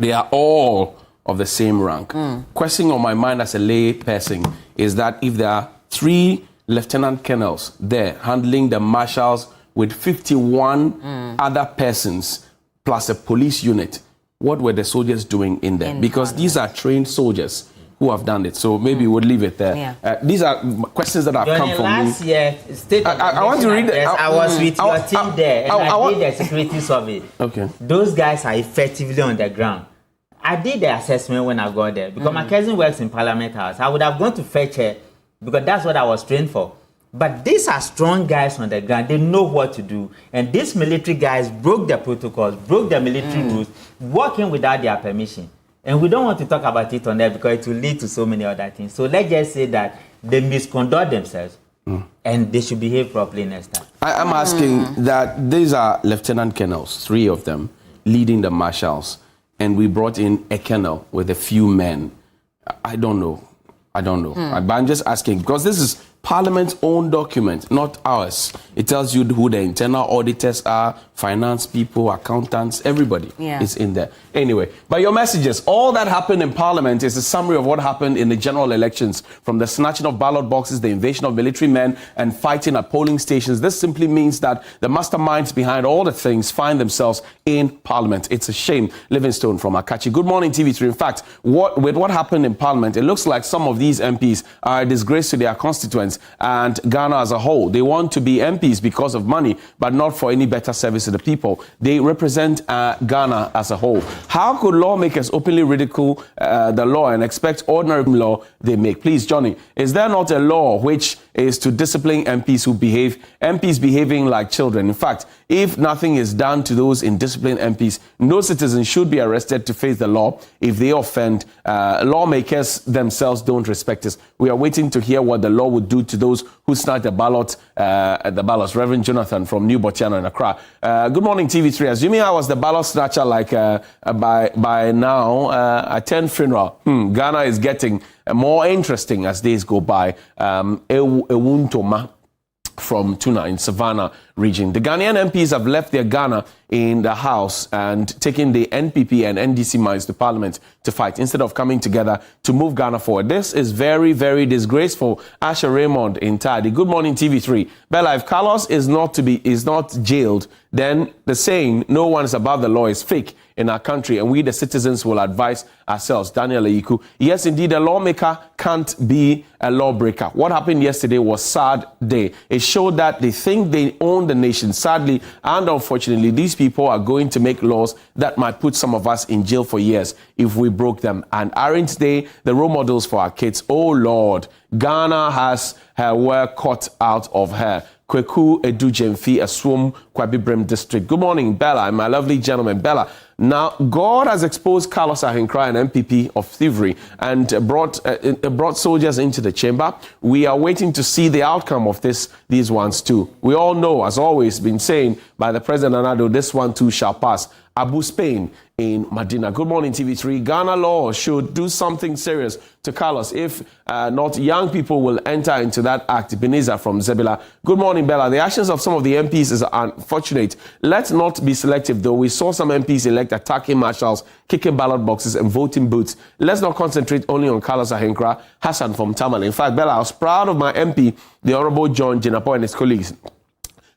They are all of the same rank. Question on my mind as a lay person is that if there are 3 lieutenant colonels there handling the marshals with 51 other persons plus a police unit, what were the soldiers doing in there? Because these are trained soldiers who have done it. So maybe we'll leave it there. Yeah. These are questions that have come from last me. year, I want to read it. I was with your team there, and I did the security survey. Okay. Those guys are effectively on the ground. I did the assessment when I got there, because my cousin works in Parliament House. I would have gone to fetch her, because that's what I was trained for. But these are strong guys on the ground. They know what to do. And these military guys broke the protocols, broke the military rules, walking without their permission. And we don't want to talk about it on there because it will lead to so many other things. So let's just say that they misconduct themselves and they should behave properly next time. I'm asking that these are lieutenant colonels, 3 of them, leading the marshals. And we brought in a colonel with a few men. I don't know. But I'm just asking because this is Parliament's own document, not ours. It tells you who the internal auditors are, finance people, accountants, everybody is in there. Anyway, but your messages, all that happened in Parliament is a summary of what happened in the general elections, from the snatching of ballot boxes, the invasion of military men, and fighting at polling stations. This simply means that the masterminds behind all the things find themselves in Parliament. It's a shame. Livingstone from Akachi. Good morning, TV3. In fact, with what happened in Parliament, it looks like some of these MPs are a disgrace to their constituents and Ghana as a whole. They want to be MPs because of money, but not for any better service to the people. They represent Ghana as a whole. How could lawmakers openly ridicule the law and expect ordinary law they make? Please, Johnny, is there not a law which is to discipline MPs behaving like children. In fact, if nothing is done to those in disciplined MPs, no citizen should be arrested to face the law if they offend. Lawmakers themselves don't respect us. We are waiting to hear what the law would do to those who snatched the ballots. Reverend Jonathan from New Botiano in Accra. Good morning, TV3. Assuming I was the ballot snatcher, like by now, attend funeral. Ghana is getting more interesting as days go by. Ewuntoma from Tuna in Savannah region. The Ghanaian MPs have left their Ghana in the House and taken the NPP and NDC minds to Parliament to fight instead of coming together to move Ghana forward. This is very, very disgraceful. Asha Raymond in Tadi. Good morning, TV3. Bella, if Carlos is not jailed, then the saying "no one is above the law" is fake in our country, and we the citizens will advise ourselves. Daniel Aiku. Yes, indeed, a lawmaker can't be a lawbreaker. What happened yesterday was sad day. It showed that they think they own the nation. Sadly and unfortunately, these people are going to make laws that might put some of us in jail for years if we broke them. And aren't they the role models for our kids? Oh Lord, Ghana has her work cut out of her. Kweku Edu Jemfi, Aswom, Kwabi Brem District. Good morning, Bella, and my lovely gentleman, Bella. Now, God has exposed Carlos Ahenkra, an MPP, of thievery and brought soldiers into the chamber. We are waiting to see the outcome of these ones too. We all know, as always been saying by the President Anado, this one too shall pass. Abu Spain in Medina. Good morning, TV3. Ghana law should do something serious to Carlos. If not, young people will enter into that act. Ebenezer from Zebila. Good morning, Bella. The actions of some of the MPs is unfortunate. Let's not be selective, though. We saw some MPs elect attacking marshals, kicking ballot boxes, and voting booths. Let's not concentrate only on Carlos Ahenkra. Hassan from Tamale. In fact, Bella, I was proud of my MP, the Honorable John Jinapo, and his colleagues.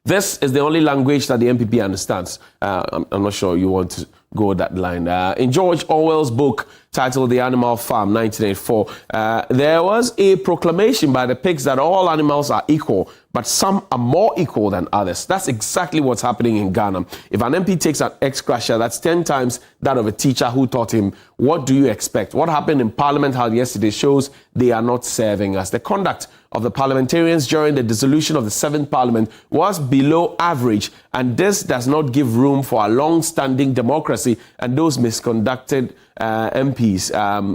This is the only language that the MPP understands. I'm not sure you want to go that line. In George Orwell's book titled The Animal Farm, 1984, there was a proclamation by the pigs that all animals are equal, but some are more equal than others. That's exactly what's happening in Ghana. If an MP takes an ex-crasher, that's 10 times that of a teacher who taught him. What do you expect? What happened in Parliament House yesterday shows they are not serving us. The conduct of the parliamentarians during the dissolution of the 7th Parliament was below average, and this does not give room for a long-standing democracy, and those misconducted MPs,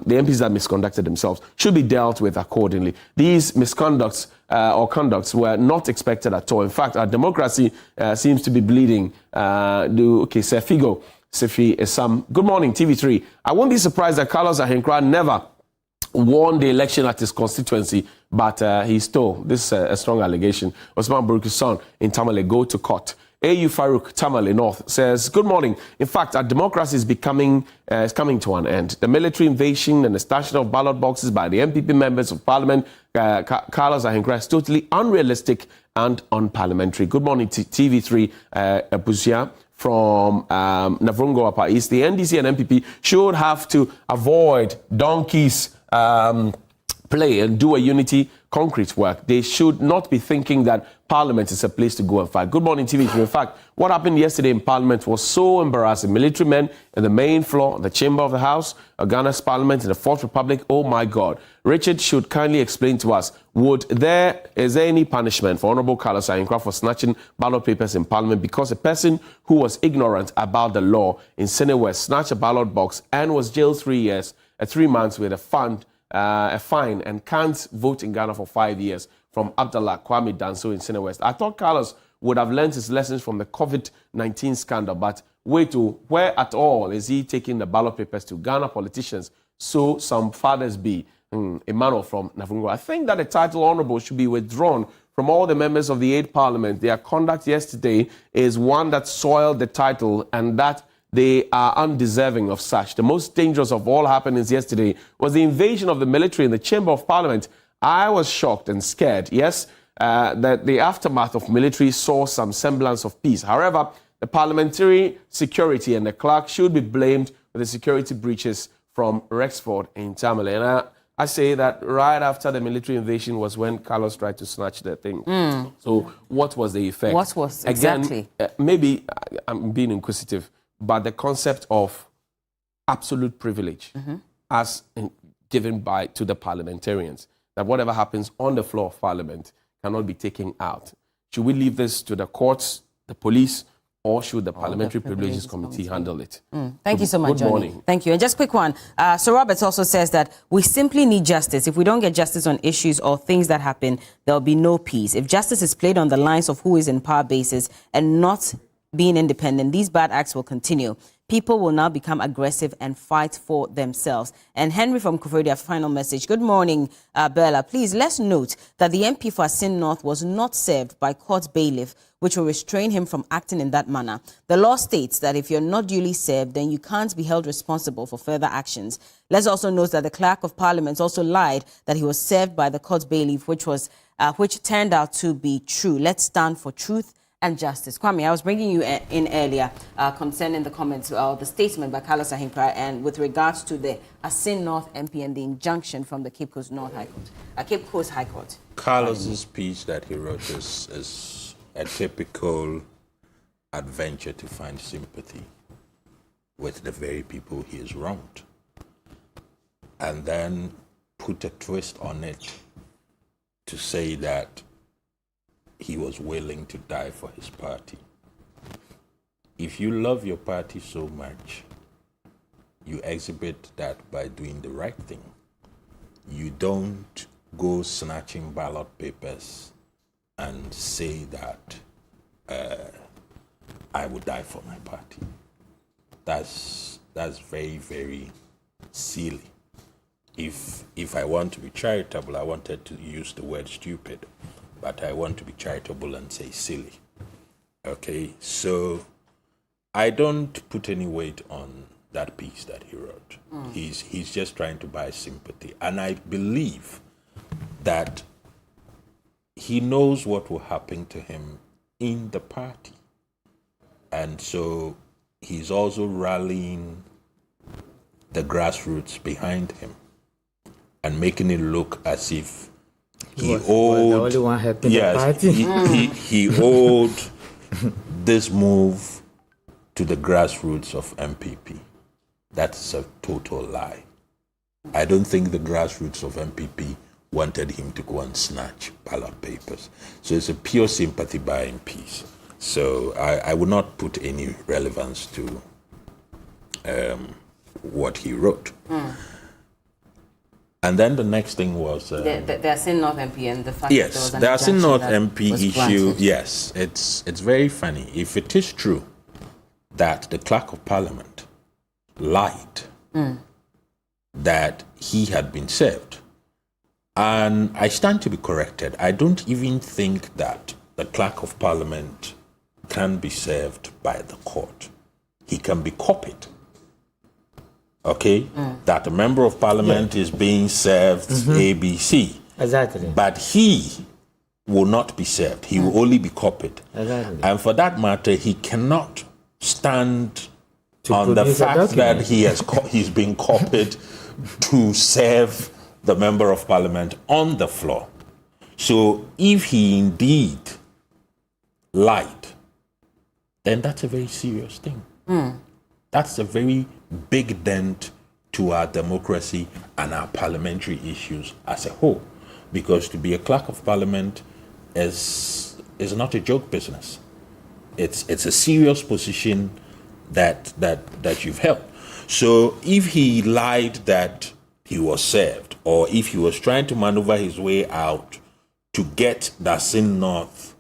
the MPs that misconducted themselves, should be dealt with accordingly. These misconducts or conducts were not expected at all. In fact, our democracy seems to be bleeding. Sefigo, Sefi Esam. Good morning, TV3. I won't be surprised that Carlos Ahenkra never won the election at his constituency, but he stole. This is a strong allegation. Osman Buruki's son in Tamale go to court. AU Farouk, Tamale North, says, good morning. In fact, our democracy is coming to an end. The military invasion and the stashing of ballot boxes by the MPP members of Parliament, Carlos Ahenkra, is totally unrealistic and unparliamentary. Good morning, TV3, Buzia from Navrongo Upper East. The NDC and MPP should have to avoid donkeys play and do a unity concrete work. They should not be thinking that Parliament is a place to go and fight. Good morning, TV3. In fact, what happened yesterday in Parliament was so embarrassing. Military men in the main floor, the chamber of the House, Ghana's Parliament in the Fourth Republic. Oh my God. Richard should kindly explain to us, is there any punishment for Honorable Carlos Ahenkra for snatching ballot papers in Parliament because a person who was ignorant about the law in Senate West snatched a ballot box and was jailed 3 months with a fine and can't vote in Ghana for 5 years from Abdallah Kwame Danso in Senate West. I thought Carlos would have learned his lessons from the COVID-19 scandal, but where at all is he taking the ballot papers to Ghana politicians? So some fathers be. Emmanuel from Navungo. I think that the title honorable should be withdrawn from all the members of the 8th Parliament. Their conduct yesterday is one that soiled the title and that they are undeserving of such. The most dangerous of all happenings yesterday was the invasion of the military in the Chamber of Parliament. I was shocked and scared, yes, that the aftermath of military saw some semblance of peace. However, the parliamentary security and the clerk should be blamed for the security breaches from Rexford in Tamale. And I say that right after the military invasion was when Carlos tried to snatch the thing. So what was the effect? What was exactly? Again, maybe I'm being inquisitive, but the concept of absolute privilege as given to the parliamentarians, that whatever happens on the floor of Parliament cannot be taken out. Should we leave this to the courts, the police, or should the Parliamentary Privileges Committee handle it? Thank you so much, Good Johnny. morning. Thank you. And just quick one. Sir Roberts also says that we simply need justice. If we don't get justice on issues or things that happen, there'll be no peace. If justice is played on the lines of who is in power basis and not being independent, these bad acts will continue. People will now become aggressive and fight for themselves. And Henry from Kufuria, final message. Good morning, Bella. Please, let's note that the MP for Asin North was not served by court bailiff, which will restrain him from acting in that manner. The law states that if you're not duly served, then you can't be held responsible for further actions. Let's also note that the Clerk of Parliament also lied that he was served by the court bailiff, which turned out to be true. Let's stand for truth and justice. Kwame, I was bringing you in earlier concerning the comments or the statement by Carlos Ahinkra and with regards to the Asin North MP and the injunction from the Cape Coast North High Court, Cape Coast High Court. Carlos's speech that he wrote is a typical adventure to find sympathy with the very people he has wronged, and then put a twist on it to say that he was willing to die for his party. If you love your party so much, you exhibit that by doing the right thing. You don't go snatching ballot papers and say that I would die for my party. That's very, very silly. If I want to be charitable, I wanted to use the word stupid, but I want to be charitable and say silly. Okay, so I don't put any weight on that piece that he wrote. He's just trying to buy sympathy, and I believe that he knows what will happen to him in the party, and so he's also rallying the grassroots behind him and making it look as if he owed he owed this move to the grassroots of MPP. That's a total lie. I don't think the grassroots of MPP wanted him to go and snatch ballot papers. So it's a pure sympathy buying piece. So I would not put any relevance to what he wrote. And then the next thing was the Asin North MP and the fact yes, that the Asin North MP issue. Granted. Yes, it's very funny. If it is true that the Clerk of Parliament lied that he had been served, and I stand to be corrected, I don't even think that the Clerk of Parliament can be served by the court. He can be copied. Okay, that a member of parliament is being served ABC. Exactly. But he will not be served. He will only be copied. Exactly. And for that matter, he cannot stand on the fact that he's been copied to serve the member of parliament on the floor. So if he indeed lied, then that's a very serious thing. That's a very big dent to our democracy and our parliamentary issues as a whole. Because to be a clerk of parliament is not a joke business. It's a serious position that you've held. So if he lied that he was served, or if he was trying to maneuver his way out to get the Asin North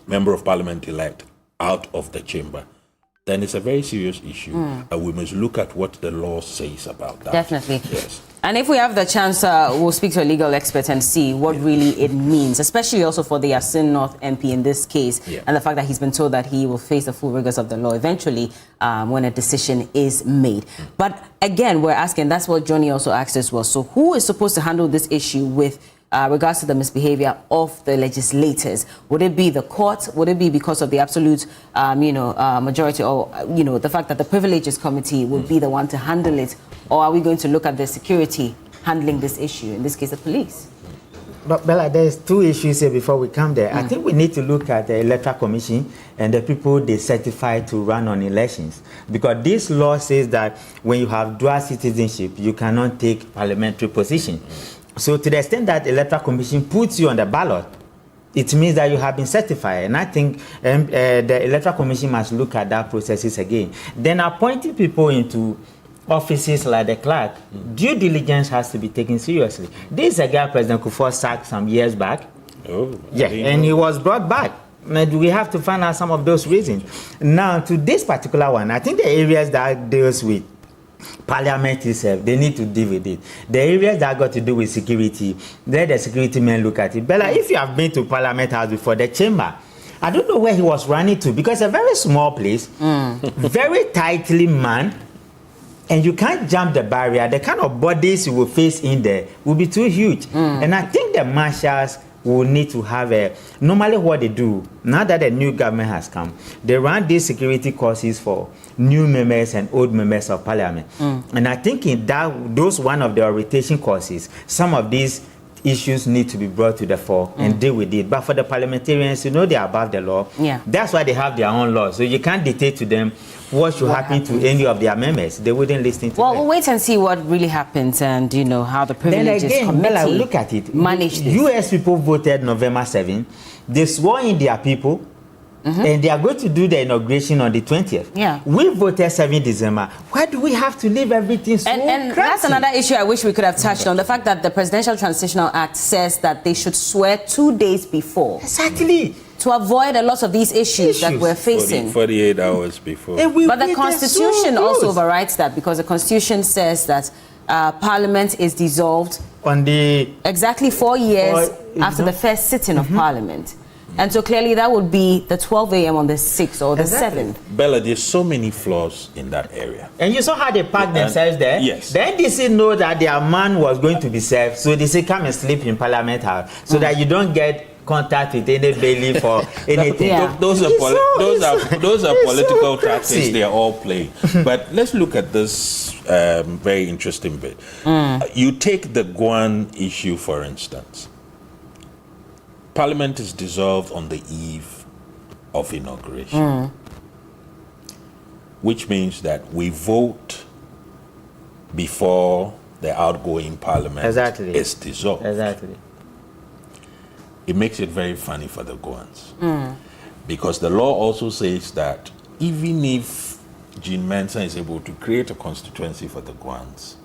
member of parliament elect out of the chamber, then it's a very serious issue, and we must look at what the law says about that. Definitely. Yes. And if we have the chance, we'll speak to a legal expert and see what really it means, especially also for the Asin North MP in this case, and the fact that he's been told that he will face the full rigors of the law eventually when a decision is made. But again, we're asking, that's what Johnny also asked as well. So who is supposed to handle this issue with regards to the misbehavior of the legislators? Would it be the court? Would it be because of the absolute, majority, or the fact that the Privileges Committee would be the one to handle it, or are we going to look at the security handling this issue? In this case, the police. But Bella, there's two issues here before we come there. I think we need to look at the Electoral Commission and the people they certify to run on elections, because this law says that when you have dual citizenship, you cannot take parliamentary position. So to the extent that the Electoral Commission puts you on the ballot, it means that you have been certified. And I think the Electoral Commission must look at that processes again. Then appointing people into offices like the clerk, due diligence has to be taken seriously. This is a guy President Kufuor sacked some years back. Oh, yeah, and he was brought back. And we have to find out some of those reasons. Now, to this particular one, I think the areas that deals with Parliament itself, they need to deal with it. The areas that got to do with security, let the security men look at it. Bella, if you have been to Parliament House before, the chamber, I don't know where he was running to, because it's a very small place, very tightly manned, and you can't jump the barrier. The kind of bodies you will face in there will be too huge. And I think the marshals will need to have normally what they do, now that the new government has come, they run these security courses for new members and old members of Parliament. And I think in that, those one of the orientation courses, some of these issues need to be brought to the fore and deal with it. But for the parliamentarians, you know, they are above the law. Yeah. That's why they have their own law. So you can't dictate to them what should happen to any of their members. They wouldn't listen to them. Well, we'll wait and see what really happens and, you know, how the privileges committee Bella, look at it. Manage this. US people voted November 7. They swore in their people. And they are going to do the inauguration on the 20th. Yeah. We voted 7 December. Why do we have to leave everything so And that's another issue I wish we could have touched on. The fact that the Presidential Transitional Act says that they should swear 2 days before. Exactly. To avoid a lot of these issues that we're facing. 48 hours before. But the Constitution also overrides that, because the Constitution says that Parliament is dissolved on the exactly 4 years after the first sitting of Parliament. And so clearly that would be the 12 a.m. on the 6th or the 7th. Bella, there's so many flaws in that area. And you saw how they packed themselves there? Yes. The NDC know that their man was going to be served, so they say come and sleep in Parliament House, so that you don't get contact with any bailiff for anything. Those are political tactics they are all playing. But let's look at this very interesting bit. You take the Guan issue, for instance. Parliament is dissolved on the eve of inauguration, which means that we vote before the outgoing Parliament is dissolved. Exactly. It makes it very funny for the Goans, because the law also says that even if Jean Mensa is able to create a constituency for the Goans,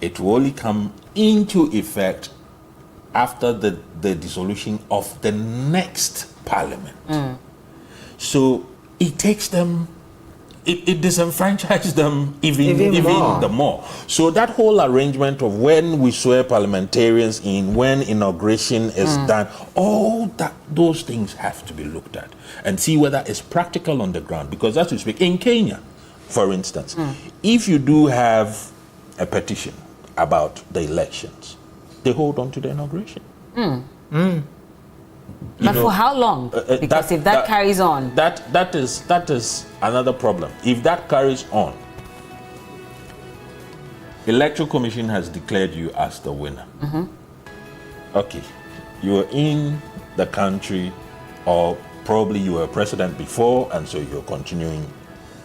it will only come into effect after the dissolution of the next Parliament. So it takes them, it disenfranchises them even more. So that whole arrangement of when we swear parliamentarians in, when inauguration is done, all those things have to be looked at and see whether it's practical on the ground. Because as we speak, in Kenya, for instance, if you do have a petition about the elections, they hold on to the inauguration. But for how long? Because if that carries on, that is another problem. If that carries on, Electoral Commission has declared you as the winner. Okay, you are in the country, or probably you were president before, and so you're continuing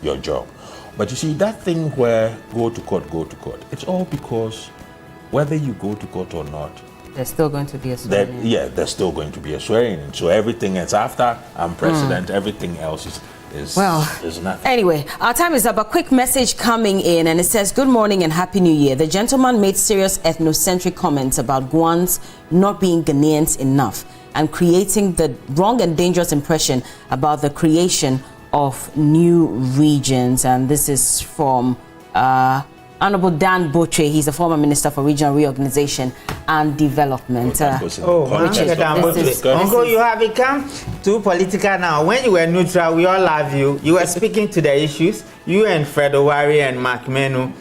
your job. But you see, that thing where go to court, it's all because whether you go to court or not, there's still going to be a swearing in. There's still going to be a swearing in. So everything is after I'm president, everything else is nothing. Anyway, our time is up. A quick message coming in, and it says, good morning and Happy New Year. The gentleman made serious ethnocentric comments about Guans not being Ghanaians enough and creating the wrong and dangerous impression about the creation of new regions. And this is from Honorable Dan Botre. He's the former Minister for Regional Reorganization and Development. Uncle, you have become too political now. When you were neutral, we all love you. You were speaking to the issues. You and Fred Owari and Mark Menu,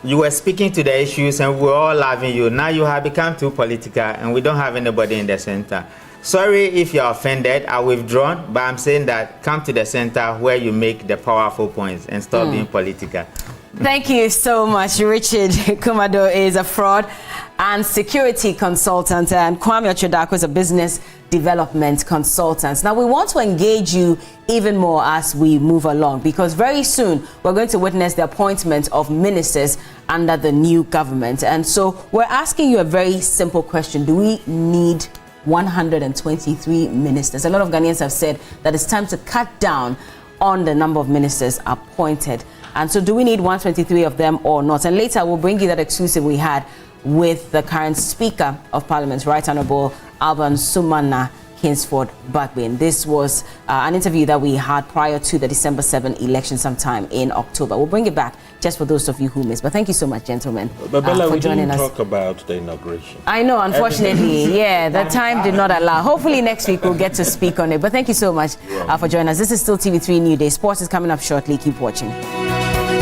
you were speaking to the issues, and we're all loving you. Now you have become too political, and we don't have anybody in the center. Sorry if you're offended. I withdrawn, but I'm saying that come to the center where you make the powerful points and stop being political. Thank you so much. Richard Kumado is a fraud and security consultant, and Kwame Ochodako is a business development consultants. Now, we want to engage you even more as we move along, because very soon we're going to witness the appointment of ministers under the new government. And so we're asking you a very simple question. Do we need 123 ministers? A lot of Ghanaians have said that it's time to cut down on the number of ministers appointed. And so do we need 123 of them or not? And later we'll bring you that exclusive we had with the current Speaker of Parliament, Right Honourable Alban Sumana Kingsford Bagbin. This was an interview that we had prior to the December 7 election sometime in October. We'll bring it back just for those of you who missed. But thank you so much, gentlemen, but Bella, for joining us. We didn't talk about the inauguration. I know, unfortunately, yeah, the time did not allow. Hopefully next week we'll get to speak on it. But thank you so much for joining us. This is still TV3 New Day. Sports is coming up shortly. Keep watching.